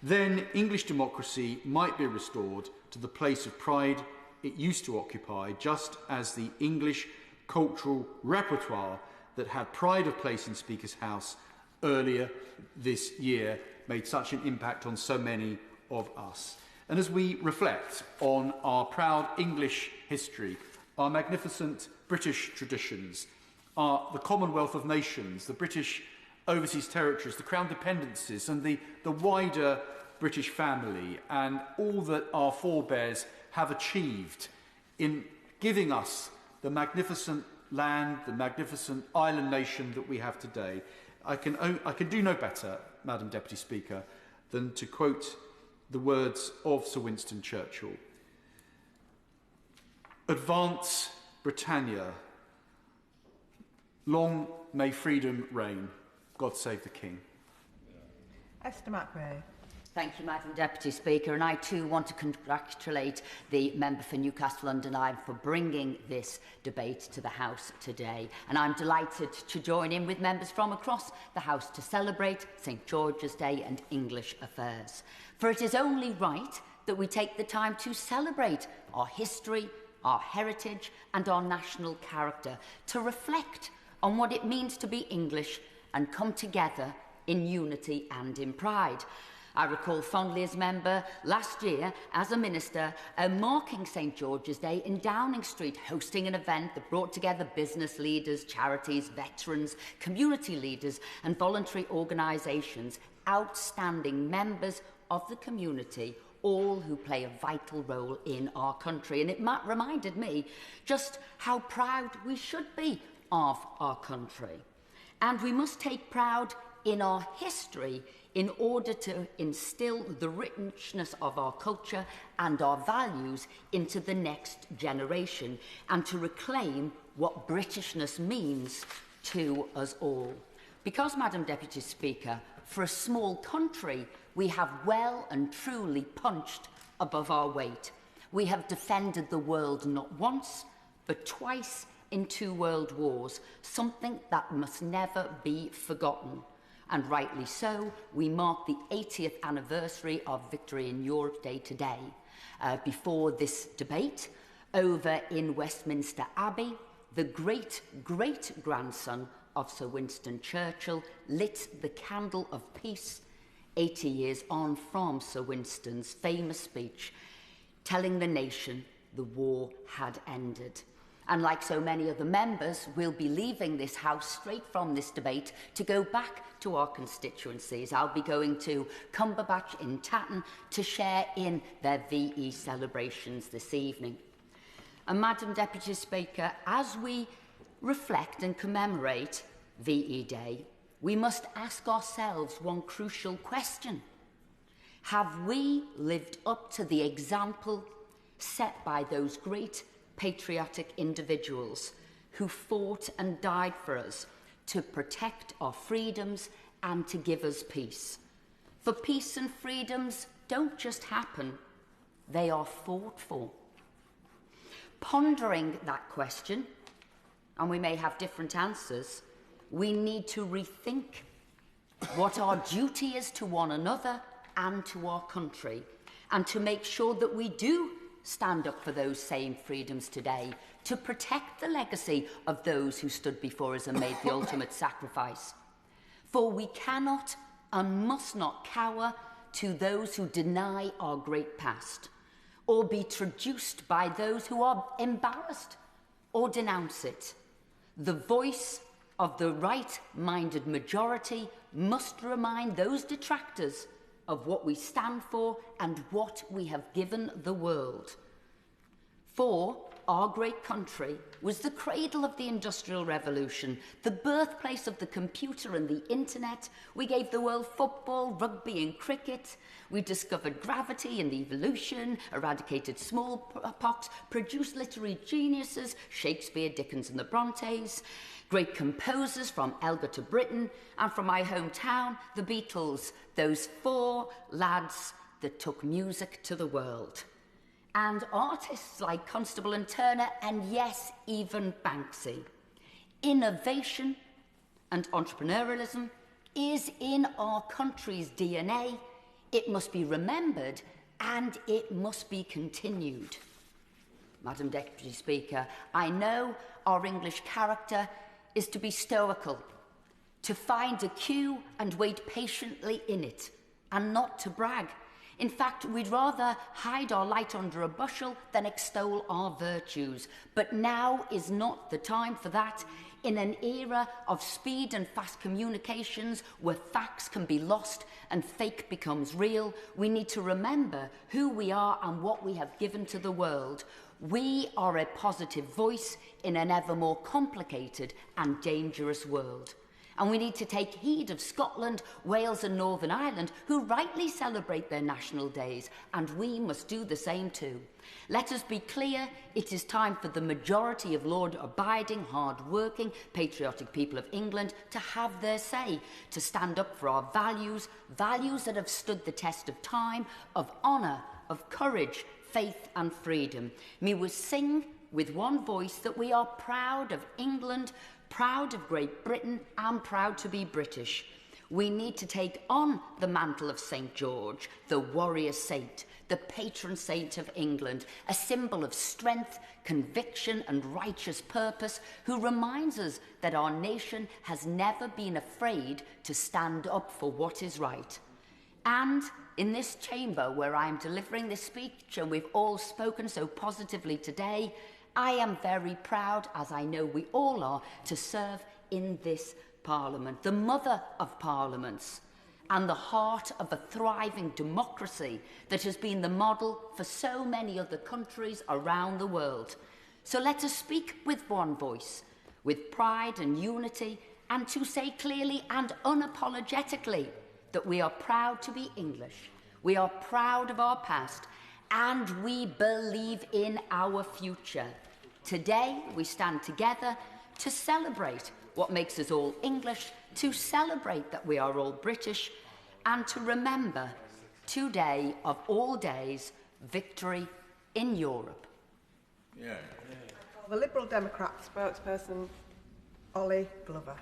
Then English democracy might be restored to the place of pride it used to occupy, just as the English cultural repertoire that had pride of place in Speaker's House earlier this year made such an impact on so many of us. And as we reflect on our proud English history, our magnificent British traditions, the Commonwealth of Nations, the British overseas territories, the Crown dependencies, and the wider British family, and all that our forebears have achieved in giving us the magnificent land, the magnificent island nation that we have today, I can do no better, Madam Deputy Speaker, than to quote the words of Sir Winston Churchill. Advance Britannia. Long may freedom reign. God save the King. Esther McVey. Thank you, Madam Deputy Speaker, and I too want to congratulate the member for Newcastle-under-Lyme for bringing this debate to the House today. And I'm delighted to join in with members from across the House to celebrate St George's Day and English affairs. For it is only right that we take the time to celebrate our history, our heritage and our national character, to reflect on what it means to be English and come together in unity and in pride. I recall fondly as member last year as a minister marking St George's Day in Downing Street, hosting an event that brought together business leaders, charities, veterans, community leaders and voluntary organisations, outstanding members of the community, all who play a vital role in our country. And it reminded me just how proud we should be of our country. And we must take pride in our history in order to instill the richness of our culture and our values into the next generation and to reclaim what Britishness means to us all. Because, Madam Deputy Speaker, for a small country, we have well and truly punched above our weight. We have defended the world not once, but twice in 2 world wars, something that must never be forgotten. And rightly so, we mark the 80th anniversary of Victory in Europe Day today. Before this debate, over in Westminster Abbey, the great-great-grandson of Sir Winston Churchill lit the candle of peace 80 years on from Sir Winston's famous speech, telling the nation the war had ended. And like so many other members, we'll be leaving this House straight from this debate to go back to our constituencies. I'll be going to Cumberbatch in Tatton to share in their VE celebrations this evening. And Madam Deputy Speaker, as we reflect and commemorate VE Day, we must ask ourselves one crucial question. Have we lived up to the example set by those great patriotic individuals who fought and died for us to protect our freedoms and to give us peace? For peace and freedoms don't just happen, they are fought for. Pondering that question, and we may have different answers, we need to rethink what our duty is to one another and to our country, and to make sure that we do stand up for those same freedoms today, to protect the legacy of those who stood before us and made the ultimate sacrifice. For we cannot and must not cower to those who deny our great past, or be traduced by those who are embarrassed or denounce it. The voice of the right-minded majority must remind those detractors of what we stand for and what we have given the world. For our great country was the cradle of the Industrial Revolution, the birthplace of the computer and the internet. We gave the world football, rugby and cricket. We discovered gravity and evolution, eradicated smallpox, produced literary geniuses, Shakespeare, Dickens and the Brontes, great composers from Elgar to Britain, and from my hometown, the Beatles, those 4 lads that took music to the world. And artists like Constable and Turner, and yes, even Banksy. Innovation and entrepreneurialism is in our country's DNA. It must be remembered and it must be continued. Madam Deputy Speaker, I know our English character is to be stoical, to find a queue and wait patiently in it, and not to brag. In fact, we'd rather hide our light under a bushel than extol our virtues. But now is not the time for that. In an era of speed and fast communications where facts can be lost and fake becomes real, we need to remember who we are and what we have given to the world. We are a positive voice in an ever more complicated and dangerous world. And we need to take heed of Scotland, Wales and Northern Ireland, who rightly celebrate their national days, and we must do the same too. Let us be clear, it is time for the majority of law-abiding, hard-working, patriotic people of England to have their say, to stand up for our values, values that have stood the test of time, of honour, of courage, faith and freedom. May we sing with one voice that we are proud of England, proud of Great Britain and proud to be British. We need to take on the mantle of St. George, the warrior saint, the patron saint of England, a symbol of strength, conviction and righteous purpose, who reminds us that our nation has never been afraid to stand up for what is right. And in this chamber where I am delivering this speech, and we've all spoken so positively today, I am very proud, as I know we all are, to serve in this Parliament, the mother of parliaments and the heart of a thriving democracy that has been the model for so many other countries around the world. So let us speak with one voice, with pride and unity, and to say clearly and unapologetically that we are proud to be English, we are proud of our past, and we believe in our future. Today, we stand together to celebrate what makes us all English, to celebrate that we are all British, and to remember today of all days, victory in Europe. Yeah. The Liberal Democrat spokesperson, Olly Glover.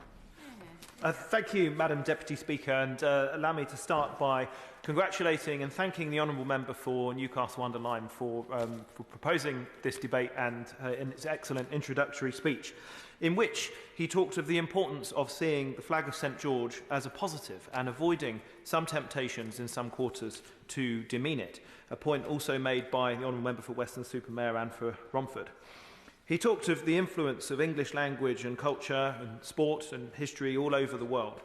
Thank you, Madam Deputy Speaker, and allow me to start by congratulating and thanking the Honourable Member for Newcastle-under-Lyme for proposing this debate and in its excellent introductory speech, in which he talked of the importance of seeing the flag of St George as a positive and avoiding some temptations in some quarters to demean it, a point also made by the Honourable Member for Weston-super-Mare and for Romford. He talked of the influence of English language and culture and sport and history all over the world,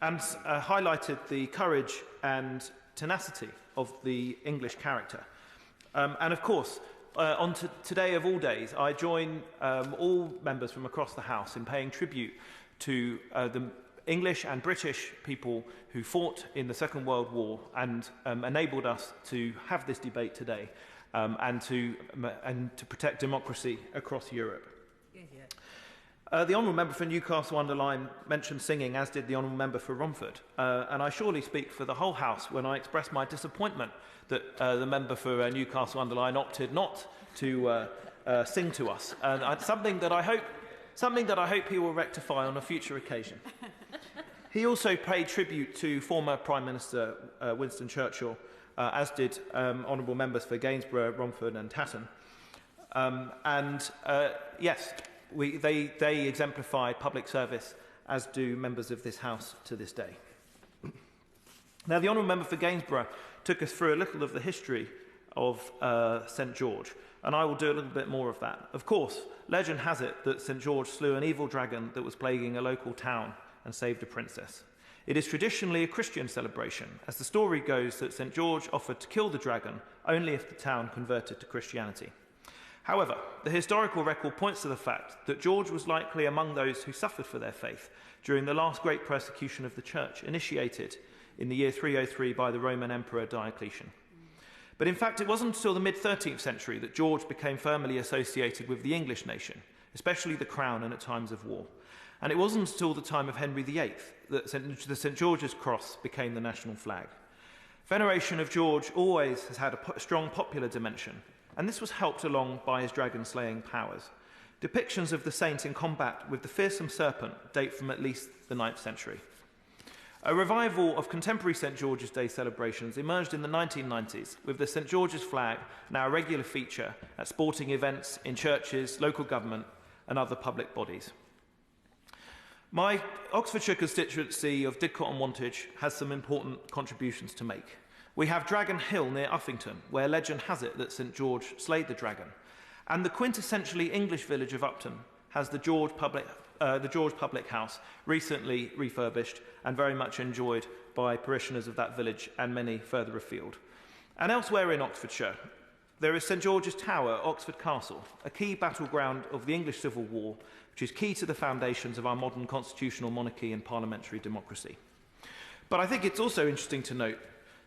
and highlighted the courage and tenacity of the English character. And of course, on today of all days, I join all members from across the House in paying tribute to the English and British people who fought in the Second World War and enabled us to have this debate today. And to protect democracy across Europe. The Honourable Member for Newcastle-under-Lyme mentioned singing, as did the Honourable Member for Romford. And I surely speak for the whole House when I express my disappointment that the Member for Newcastle-under-Lyme opted not to sing to us. And something that I hope he will rectify on a future occasion. He also paid tribute to former Prime Minister Winston Churchill, as did honourable members for Gainsborough, Romford and Tatton. Yes, they exemplify public service, as do members of this House to this day. Now, the honourable member for Gainsborough took us through a little of the history of St George, and I will do a little bit more of that. Of course, legend has it that St George slew an evil dragon that was plaguing a local town and saved a princess. It is traditionally a Christian celebration, as the story goes that St George offered to kill the dragon only if the town converted to Christianity. However, the historical record points to the fact that George was likely among those who suffered for their faith during the last great persecution of the church, initiated in the year 303 by the Roman Emperor Diocletian. But in fact, it wasn't until the mid-13th century that George became firmly associated with the English nation, especially the crown and at times of war. And it wasn't until the time of Henry VIII that the St George's Cross became the national flag. Veneration of George always has had a strong popular dimension, and this was helped along by his dragon-slaying powers. Depictions of the saint in combat with the fearsome serpent date from at least the 9th century. A revival of contemporary St George's Day celebrations emerged in the 1990s, with the St George's flag now a regular feature at sporting events, in churches, local government and other public bodies. My Oxfordshire constituency of Didcot and Wantage has some important contributions to make. We have Dragon Hill near Uffington, where legend has it that St George slayed the dragon. And the quintessentially English village of Upton has the George Public House, recently refurbished and very much enjoyed by parishioners of that village and many further afield. And elsewhere in Oxfordshire, there is St George's Tower, Oxford Castle, a key battleground of the English Civil War, which is key to the foundations of our modern constitutional monarchy and parliamentary democracy. But I think it's also interesting to note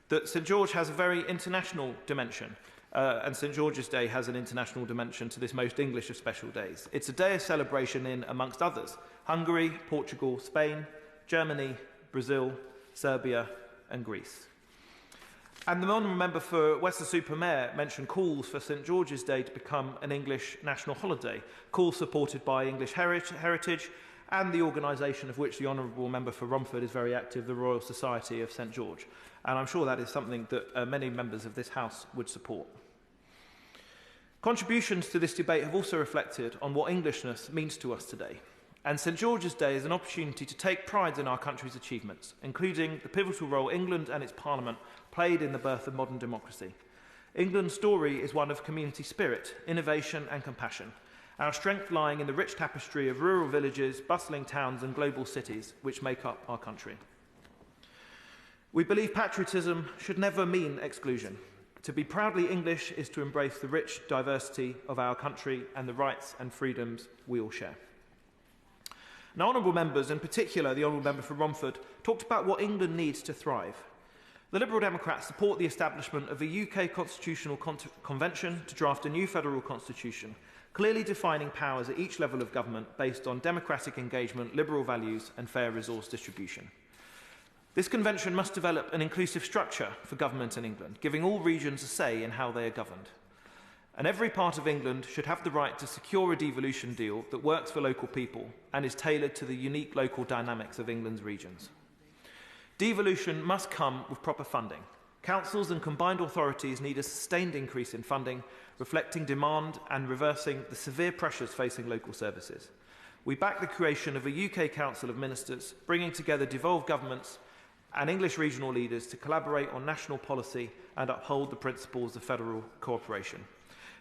that St George has a very international dimension, and St George's Day has an international dimension to this most English of special days. It's a day of celebration in, amongst others, Hungary, Portugal, Spain, Germany, Brazil, Serbia and Greece. And the honourable member for Weston-super-Mare mentioned calls for St George's Day to become an English national holiday, calls supported by English Heritage and the organisation of which the honourable member for Romford is very active, the Royal Society of St George. And I'm sure that is something that many members of this House would support. Contributions to this debate have also reflected on what Englishness means to us today. And St George's Day is an opportunity to take pride in our country's achievements, including the pivotal role England and its Parliament played in the birth of modern democracy. England's story is one of community spirit, innovation and compassion, our strength lying in the rich tapestry of rural villages, bustling towns and global cities which make up our country. We believe patriotism should never mean exclusion. To be proudly English is to embrace the rich diversity of our country and the rights and freedoms we all share. Now, honourable members, in particular the honourable member for Romford, talked about what England needs to thrive. The Liberal Democrats support the establishment of a UK Constitutional Convention to draft a new federal constitution, clearly defining powers at each level of government based on democratic engagement, liberal values and fair resource distribution. This convention must develop an inclusive structure for government in England, giving all regions a say in how they are governed. And every part of England should have the right to secure a devolution deal that works for local people and is tailored to the unique local dynamics of England's regions. Devolution must come with proper funding. Councils and combined authorities need a sustained increase in funding, reflecting demand and reversing the severe pressures facing local services. We back the creation of a UK Council of Ministers, bringing together devolved governments and English regional leaders to collaborate on national policy and uphold the principles of federal cooperation.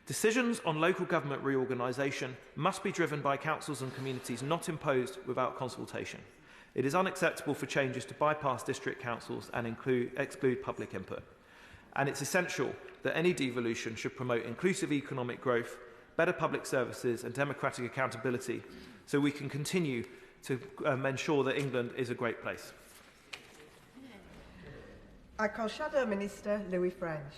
Decisions on local government reorganisation must be driven by councils and communities, not imposed without consultation. It is unacceptable for changes to bypass district councils and exclude public input. And it's essential that any devolution should promote inclusive economic growth, better public services and democratic accountability so we can continue to ensure that England is a great place. I call Shadow Minister Louie French.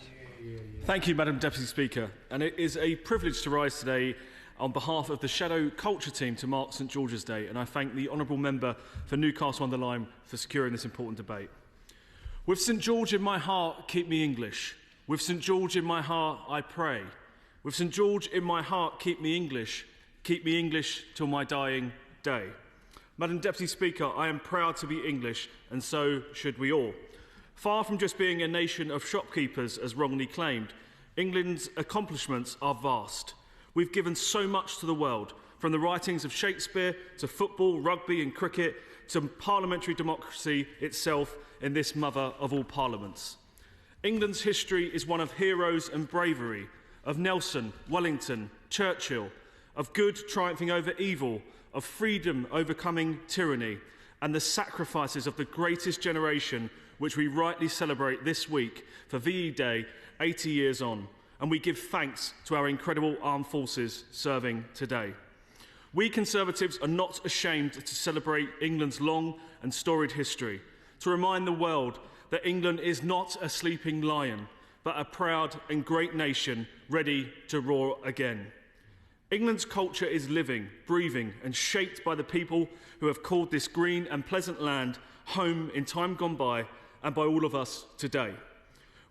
Thank you, Madam Deputy Speaker. And it is a privilege to rise today on behalf of the Shadow Culture team to mark St George's Day, and I thank the Honourable Member for Newcastle-under-Lyme for securing this important debate. With St George in my heart, keep me English. With St George in my heart, I pray. With St George in my heart, keep me English till my dying day. Madam Deputy Speaker, I am proud to be English, and so should we all. Far from just being a nation of shopkeepers, as wrongly claimed, England's accomplishments are vast. We've given so much to the world, from the writings of Shakespeare to football, rugby and cricket, to parliamentary democracy itself in this mother of all parliaments. England's history is one of heroes and bravery, of Nelson, Wellington, Churchill, of good triumphing over evil, of freedom overcoming tyranny, and the sacrifices of the greatest generation which we rightly celebrate this week for VE Day 80 years on, and we give thanks to our incredible armed forces serving today. We Conservatives are not ashamed to celebrate England's long and storied history, to remind the world that England is not a sleeping lion, but a proud and great nation ready to roar again. England's culture is living, breathing and shaped by the people who have called this green and pleasant land home in time gone by and by all of us today.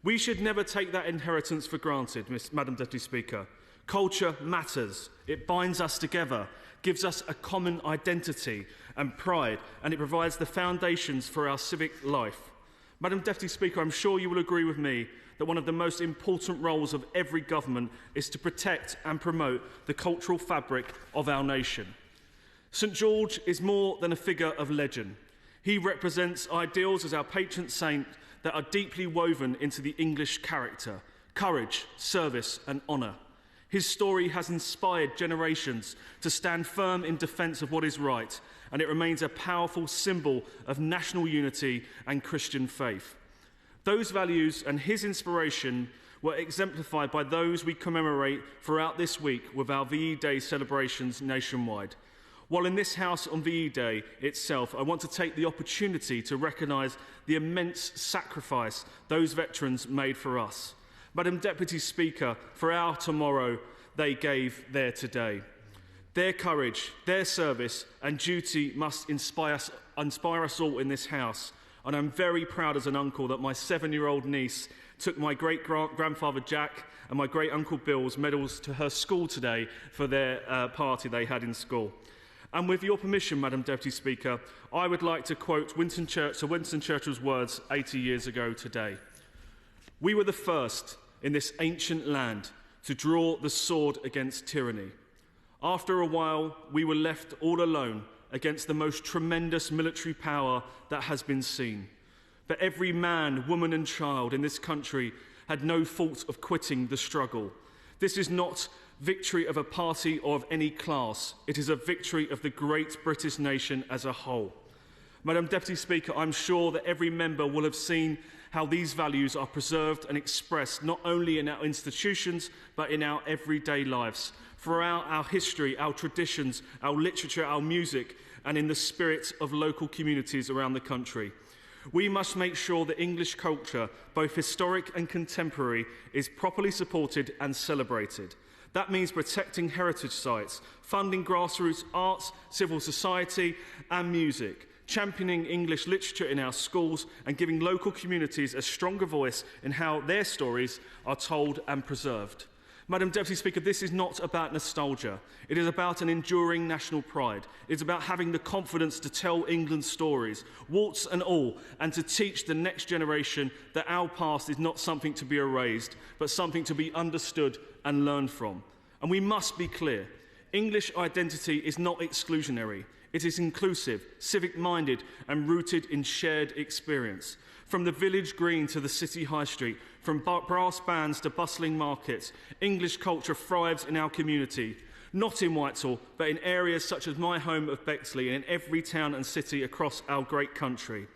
We should never take that inheritance for granted, Madam Deputy Speaker. Culture matters. It binds us together, gives us a common identity and pride, and it provides the foundations for our civic life. Madam Deputy Speaker, I'm sure you will agree with me that one of the most important roles of every government is to protect and promote the cultural fabric of our nation. St George is more than a figure of legend. He represents ideals as our patron saint that are deeply woven into the English character, courage, service and honour. His story has inspired generations to stand firm in defence of what is right, and it remains a powerful symbol of national unity and Christian faith. Those values and his inspiration were exemplified by those we commemorate throughout this week with our VE Day celebrations nationwide. While in this House on VE Day itself, I want to take the opportunity to recognise the immense sacrifice those veterans made for us. Madam Deputy Speaker, for our tomorrow, they gave their today. Their courage, their service and duty must inspire us all in this House. And I'm very proud as an uncle that my 7-year-old niece took my great-grandfather Jack and my great-uncle Bill's medals to her school today for their party they had in school. And with your permission, Madam Deputy Speaker, I would like to quote Winston Churchill's words 80 years ago today. "We were the first in this ancient land to draw the sword against tyranny. After a while, we were left all alone against the most tremendous military power that has been seen. But every man, woman and child in this country had no thought of quitting the struggle. This is not victory of a party or of any class. It is a victory of the great British nation as a whole." Madam Deputy Speaker, I'm sure that every member will have seen how these values are preserved and expressed not only in our institutions but in our everyday lives, throughout our history, our traditions, our literature, our music, and in the spirit of local communities around the country. We must make sure that English culture, both historic and contemporary, is properly supported and celebrated. That means protecting heritage sites, funding grassroots arts, civil society and music, championing English literature in our schools and giving local communities a stronger voice in how their stories are told and preserved. Madam Deputy Speaker, this is not about nostalgia. It is about an enduring national pride. It's about having the confidence to tell England's stories, warts and all, and to teach the next generation that our past is not something to be erased, but something to be understood and learned from. And we must be clear. English identity is not exclusionary. It is inclusive, civic-minded and rooted in shared experience. From the village green to the city high street, from brass bands to bustling markets, English culture thrives in our community, not in Whitehall, but in areas such as my home of Bexley and in every town and city across our great country.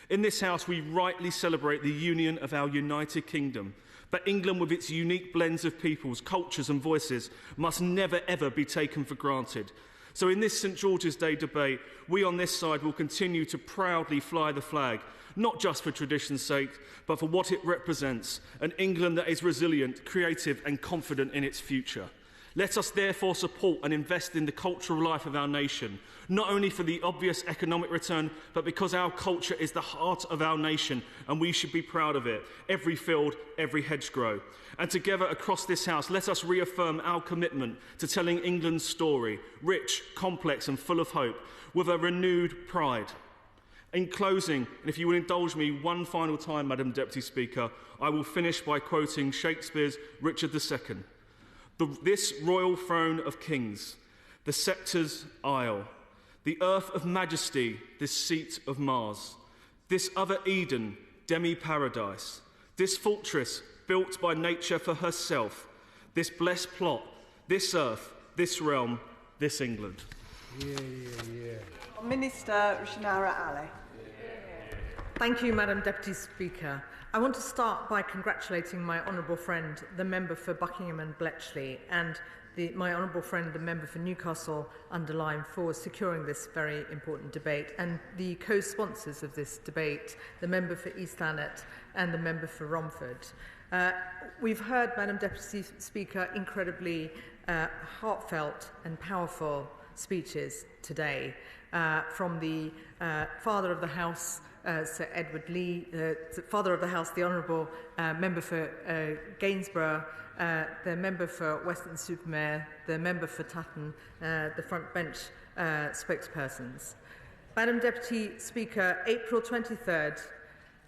In this House, we rightly celebrate the union of our United Kingdom, but England, with its unique blends of peoples, cultures and voices, must never ever be taken for granted. So in this St George's Day debate, we on this side will continue to proudly fly the flag, not just for tradition's sake, but for what it represents, an England that is resilient, creative and confident in its future. Let us therefore support and invest in the cultural life of our nation, not only for the obvious economic return, but because our culture is the heart of our nation and we should be proud of it, every field, every hedgerow. And together across this House, let us reaffirm our commitment to telling England's story, rich, complex and full of hope, with a renewed pride. In closing, and if you will indulge me one final time, Madam Deputy Speaker, I will finish by quoting Shakespeare's Richard II. This royal throne of kings, the sceptre's isle, the earth of majesty, this seat of Mars, this other Eden, demi-paradise, this fortress built by nature for herself, this blessed plot, this earth, this realm, this England. Minister Rushanara Olly. Thank you, Madam Deputy Speaker. I want to start by congratulating my honourable friend, the member for Buckingham and Bletchley, and my honourable friend, the member for Newcastle-under-Lyme, for securing this very important debate, and the co-sponsors of this debate, the member for East Thanet and the member for Romford. We've heard, Madam Deputy Speaker, incredibly heartfelt and powerful speeches today from the Father of the House, Sir Edward Leigh, Father of the House, the Honourable Member for Gainsborough, the Member for Weston-super-Mare, the Member for Tatton, the front bench spokespersons. Madam Deputy Speaker, April 23rd,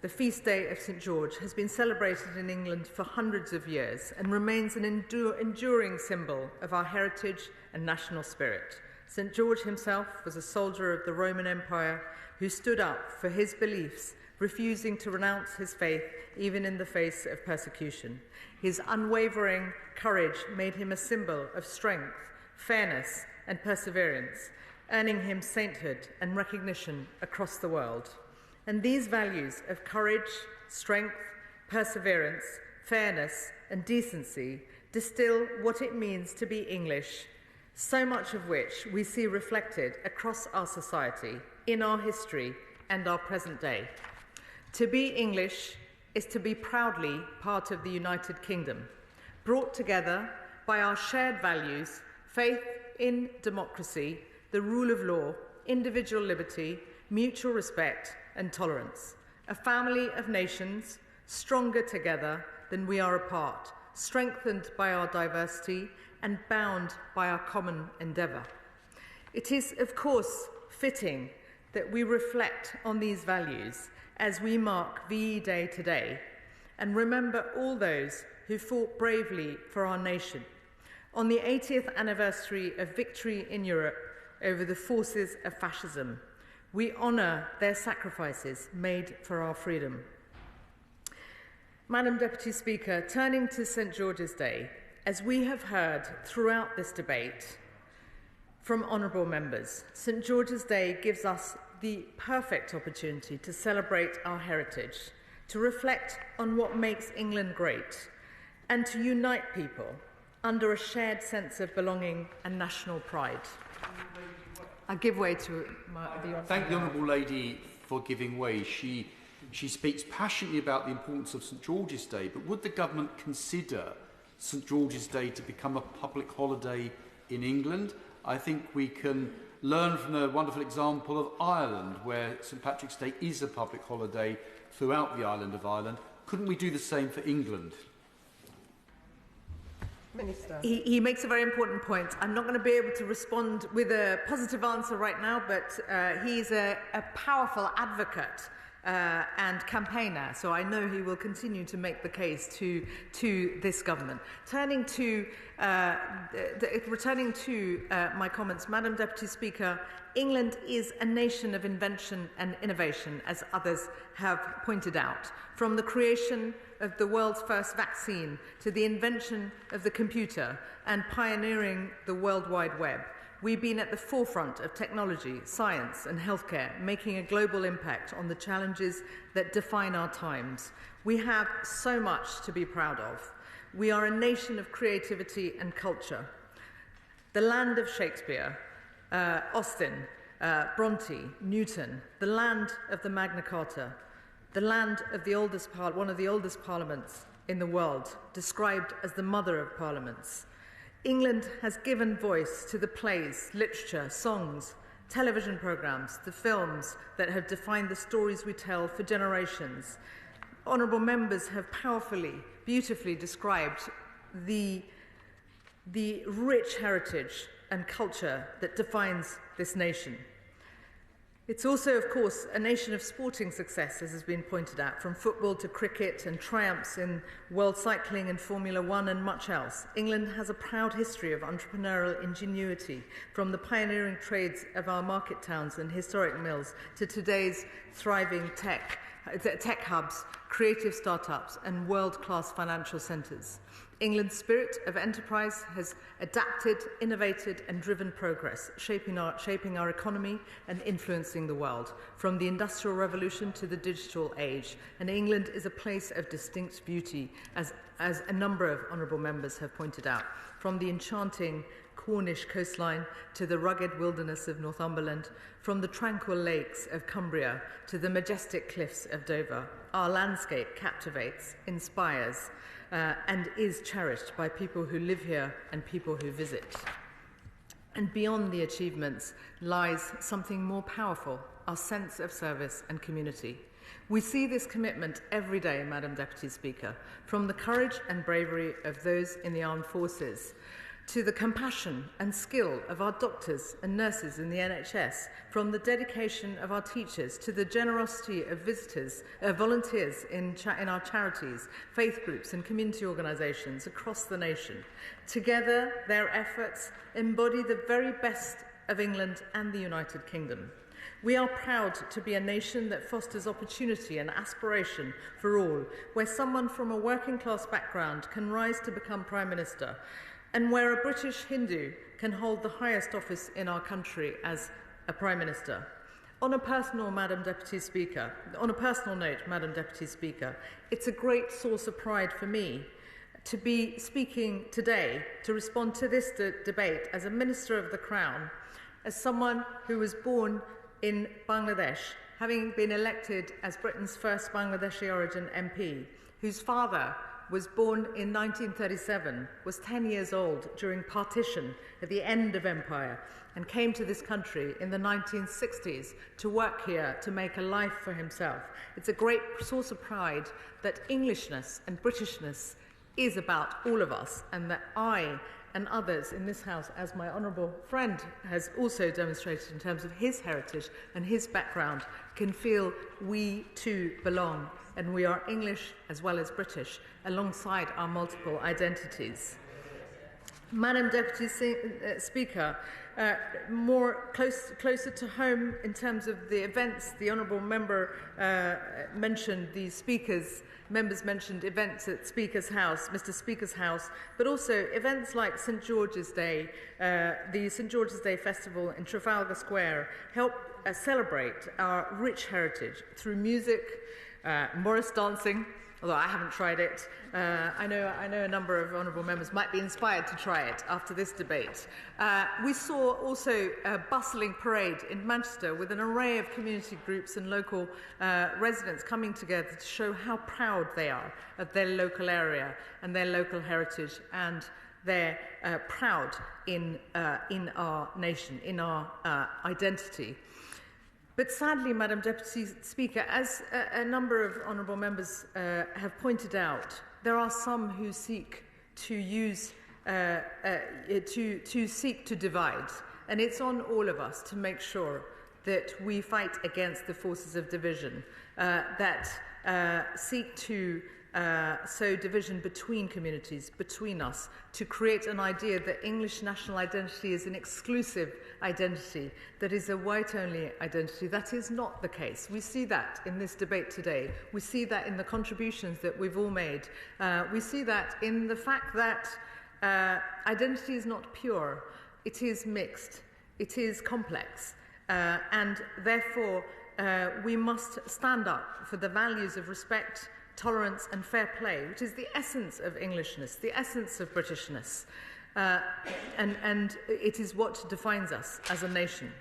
the feast day of St George, has been celebrated in England for hundreds of years and remains an enduring symbol of our heritage and national spirit. St George himself was a soldier of the Roman Empire who stood up for his beliefs, refusing to renounce his faith even in the face of persecution. His unwavering courage made him a symbol of strength, fairness and perseverance, earning him sainthood and recognition across the world. And these values of courage, strength, perseverance, fairness, and decency distill what it means to be English, so much of which we see reflected across our society, in our history, and our present day. To be English is to be proudly part of the United Kingdom, brought together by our shared values, faith in democracy, the rule of law, individual liberty, mutual respect, and tolerance. A family of nations, stronger together than we are apart, strengthened by our diversity and bound by our common endeavour. It is, of course, fitting that we reflect on these values as we mark VE Day today and remember all those who fought bravely for our nation. On the 80th anniversary of victory in Europe over the forces of fascism, we honour their sacrifices made for our freedom. Madam Deputy Speaker, turning to St George's Day, as we have heard throughout this debate from honourable members, St George's Day gives us the perfect opportunity to celebrate our heritage, to reflect on what makes England great, and to unite people under a shared sense of belonging and national pride. I give way to Thank the Honourable Lady for giving way. She speaks passionately about the importance of St George's Day, but would the government consider St George's Day to become a public holiday in England? I think we can learn from the wonderful example of Ireland, where St Patrick's Day is a public holiday throughout the island of Ireland. Couldn't we do the same for England? Minister. He makes a very important point. I'm not going to be able to respond with a positive answer right now, but he's a powerful advocate and campaigner, so I know he will continue to make the case to this government. Returning to my comments, Madam Deputy Speaker, England is a nation of invention and innovation, as others have pointed out. From the creation of the world's first vaccine to the invention of the computer and pioneering the World Wide Web, we've been at the forefront of technology, science and healthcare, making a global impact on the challenges that define our times. We have so much to be proud of. We are a nation of creativity and culture. The land of Shakespeare, Austen, Bronte, Newton, the land of the Magna Carta, the land of one of the oldest parliaments in the world, described as the mother of parliaments. England has given voice to the plays, literature, songs, television programmes, the films that have defined the stories we tell for generations. Honourable members have powerfully, beautifully described the rich heritage and culture that defines this nation. It's also, of course, a nation of sporting success, as has been pointed out, from football to cricket and triumphs in world cycling and Formula One and much else. England has a proud history of entrepreneurial ingenuity, from the pioneering trades of our market towns and historic mills to today's thriving tech hubs, creative startups and world-class financial centres. England's spirit of enterprise has adapted, innovated and driven progress, shaping our economy and influencing the world, from the Industrial Revolution to the digital age. And England is a place of distinct beauty, as a number of honourable members have pointed out, from the enchanting Cornish coastline to the rugged wilderness of Northumberland, from the tranquil lakes of Cumbria to the majestic cliffs of Dover. Our landscape captivates, inspires, and is cherished by people who live here and people who visit. And beyond the achievements lies something more powerful, our sense of service and community. We see this commitment every day, Madam Deputy Speaker, from the courage and bravery of those in the armed forces, to the compassion and skill of our doctors and nurses in the NHS, from the dedication of our teachers to the generosity of volunteers in our charities, faith groups and community organisations across the nation. Together, their efforts embody the very best of England and the United Kingdom. We are proud to be a nation that fosters opportunity and aspiration for all, where someone from a working class background can rise to become Prime Minister, and where a British Hindu can hold the highest office in our country as a Prime Minister. On a personal note, Madam Deputy Speaker, it's a great source of pride for me to be speaking today to respond to this debate as a Minister of the Crown, as someone who was born in Bangladesh, having been elected as Britain's first Bangladeshi origin MP, whose father was born in 1937, was 10 years old during partition at the end of empire, and came to this country in the 1960s to work here to make a life for himself. It's a great source of pride that Englishness and Britishness is about all of us, and that I and others in this House, as my honourable friend has also demonstrated in terms of his heritage and his background, can feel we too belong, and we are English as well as British, alongside our multiple identities. Madam Deputy Speaker, closer to home in terms of the events, the honourable member mentioned the members mentioned events at Speaker's House, Mr. Speaker's House, but also events like St George's Day, the St George's Day Festival in Trafalgar Square help celebrate our rich heritage through music, Morris dancing, although I haven't tried it. I know a number of honourable members might be inspired to try it after this debate. We saw also a bustling parade in Manchester with an array of community groups and local residents coming together to show how proud they are of their local area and their local heritage, and they're proud in our nation, in our identity. But sadly, Madam Deputy Speaker, as a number of honourable members have pointed out, there are some who seek to seek to divide, and it's on all of us to make sure that we fight against the forces of division that seek to sow division between communities, between us, to create an idea that English national identity is an exclusive identity, that is a white-only identity. That is not the case. We see that in this debate today. We see that in the contributions that we've all made. We see that in the fact that identity is not pure. It is mixed. It is complex. And therefore, we must stand up for the values of respect, tolerance and fair play, which is the essence of Englishness, the essence of Britishness, and it is what defines us as a nation.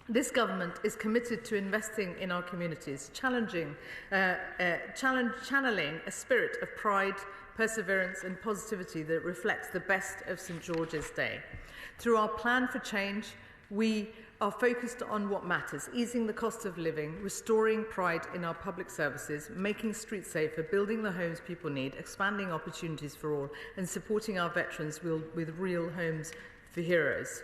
This government is committed to investing in our communities, channeling a spirit of pride, perseverance and positivity that reflects the best of St George's Day. Through our plan for change, we are focused on what matters: easing the cost of living, restoring pride in our public services, making streets safer, building the homes people need, expanding opportunities for all, and supporting our veterans with real homes for heroes.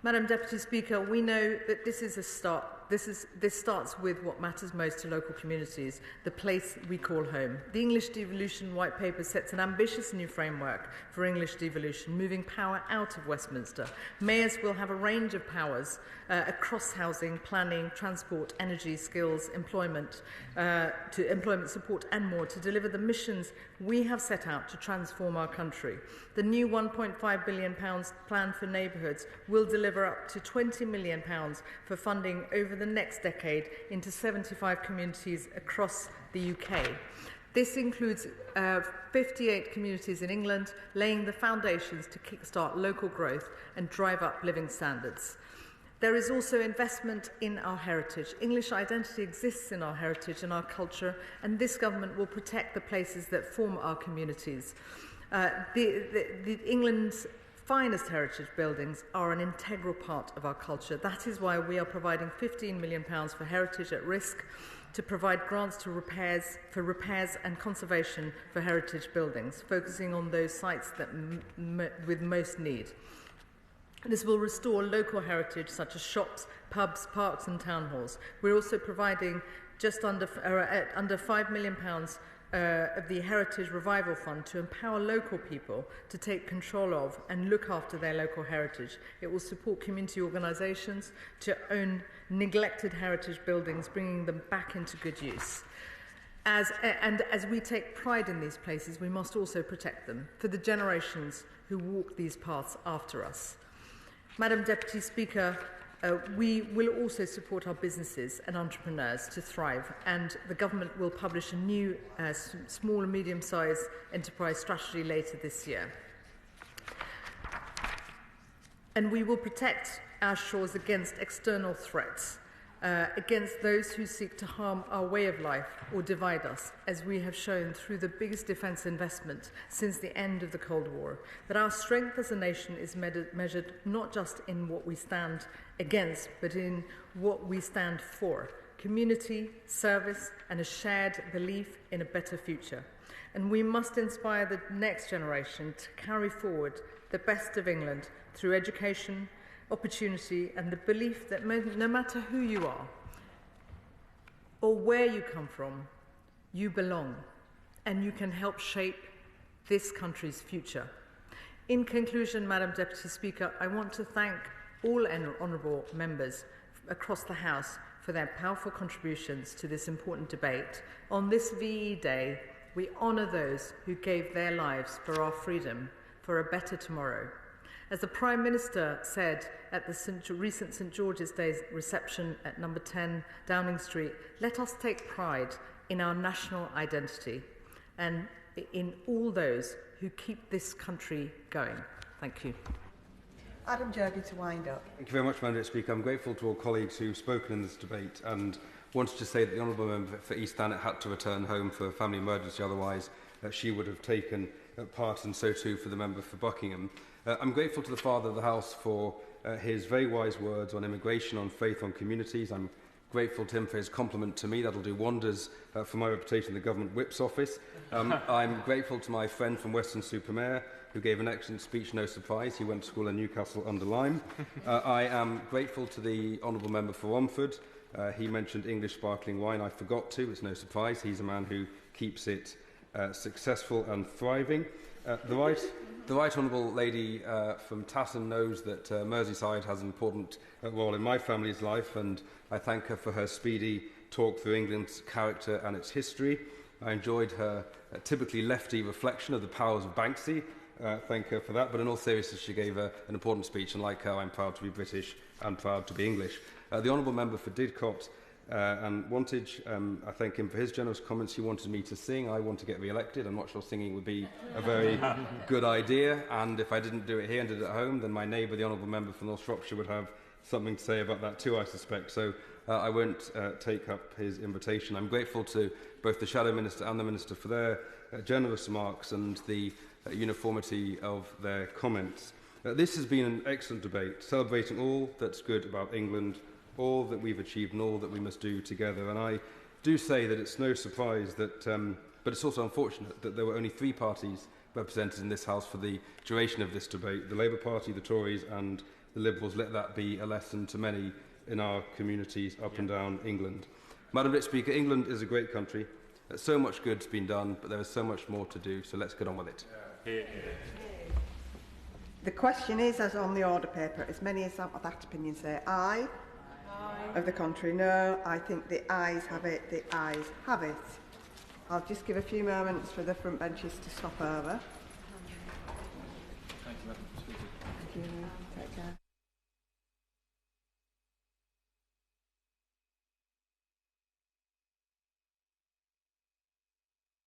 Madam Deputy Speaker, we know that this is a start. This starts with what matters most to local communities, the place we call home. The English Devolution White Paper sets an ambitious new framework for English devolution, moving power out of Westminster. Mayors will have a range of powers across housing, planning, transport, energy, skills, employment support and more to deliver the missions we have set out to transform our country. The new £1.5 billion plan for neighbourhoods will deliver up to £20 million for funding over the next decade into 75 communities across the UK. This includes 58 communities in England, laying the foundations to kickstart local growth and drive up living standards. There is also investment in our heritage. English identity exists in our heritage and our culture, and this government will protect the places that form our communities. England's finest heritage buildings are an integral part of our culture. That is why we are providing £15 million for heritage at risk, to provide grants to repairs and conservation for heritage buildings, focusing on those sites that with most need. This will restore local heritage such as shops, pubs, parks and town halls. We're also providing just under £5 million of the Heritage Revival Fund to empower local people to take control of and look after their local heritage. It will support community organisations to own neglected heritage buildings, bringing them back into good use. As we take pride in these places, we must also protect them for the generations who walk these paths after us. Madam Deputy Speaker, We will also support our businesses and entrepreneurs to thrive, and the government will publish a new small and medium-sized enterprise strategy later this year. And we will protect our shores against external threats, against those who seek to harm our way of life or divide us, as we have shown through the biggest defence investment since the end of the Cold War, that our strength as a nation is measured not just in what we stand against, but in what we stand for: community, service, and a shared belief in a better future. And we must inspire the next generation to carry forward the best of England through education, opportunity, and the belief that no matter who you are or where you come from, you belong and you can help shape this country's future. In conclusion, Madam Deputy Speaker, I want to thank all honourable members across the House for their powerful contributions to this important debate. On this VE Day, we honour those who gave their lives for our freedom, for a better tomorrow. As the Prime Minister said at the recent St George's Day reception at number 10 Downing Street, let us take pride in our national identity and in all those who keep this country going. Thank you. Adam Jogee to wind up. Thank you very much, Madam Speaker. I'm grateful to all colleagues who've spoken in this debate and wanted to say that the Honourable Member for East Thanet had to return home for a family emergency, otherwise she would have taken part, and so too for the member for Buckingham. I'm grateful to the Father of the House for his very wise words on immigration, on faith, on communities. I'm grateful to him for his compliment to me. That'll do wonders for my reputation in the Government Whip's office. I'm grateful to my friend from Weston-super-Mare, who gave an excellent speech, no surprise. He went to school in Newcastle-under-Lyme. I am grateful to the Honourable Member for Romford. He mentioned English sparkling wine. I forgot to. It's no surprise. He's a man who keeps it successful and thriving. The Right Honourable Lady from Tatton knows that Merseyside has an important role in my family's life, and I thank her for her speedy talk through England's character and its history. I enjoyed her typically lefty reflection of the powers of Banksy. Thank her for that, but in all seriousness she gave an important speech, and like her I'm proud to be British and proud to be English. The Honourable Member for Didcot and Wantage, I thank him for his generous comments. He wanted me to sing. I want to get re-elected. I'm not sure singing would be a very good idea, and if I didn't do it here and did it at home, then my neighbour, the Honourable Member for North Shropshire, would have something to say about that too, I suspect. So I won't take up his invitation. I'm grateful to both the Shadow Minister and the Minister for their generous remarks and the uniformity of their comments. This has been an excellent debate, celebrating all that's good about England, all that we've achieved and all that we must do together. And I do say that it's no surprise that, but it's also unfortunate that there were only three parties represented in this House for the duration of this debate: the Labour Party, the Tories and the Liberals. Let that be a lesson to many in our communities up and down England. Madam Deputy Speaker, England is a great country. So much good's been done, but there is so much more to do, so let's get on with it. The question is, as on the order paper, as many as of that opinion say aye. Aye. Of the contrary, no. I think the ayes have it. The ayes have it. I'll just give a few moments for the front benches to stop over. Thank you, Madam Speaker. Thank you.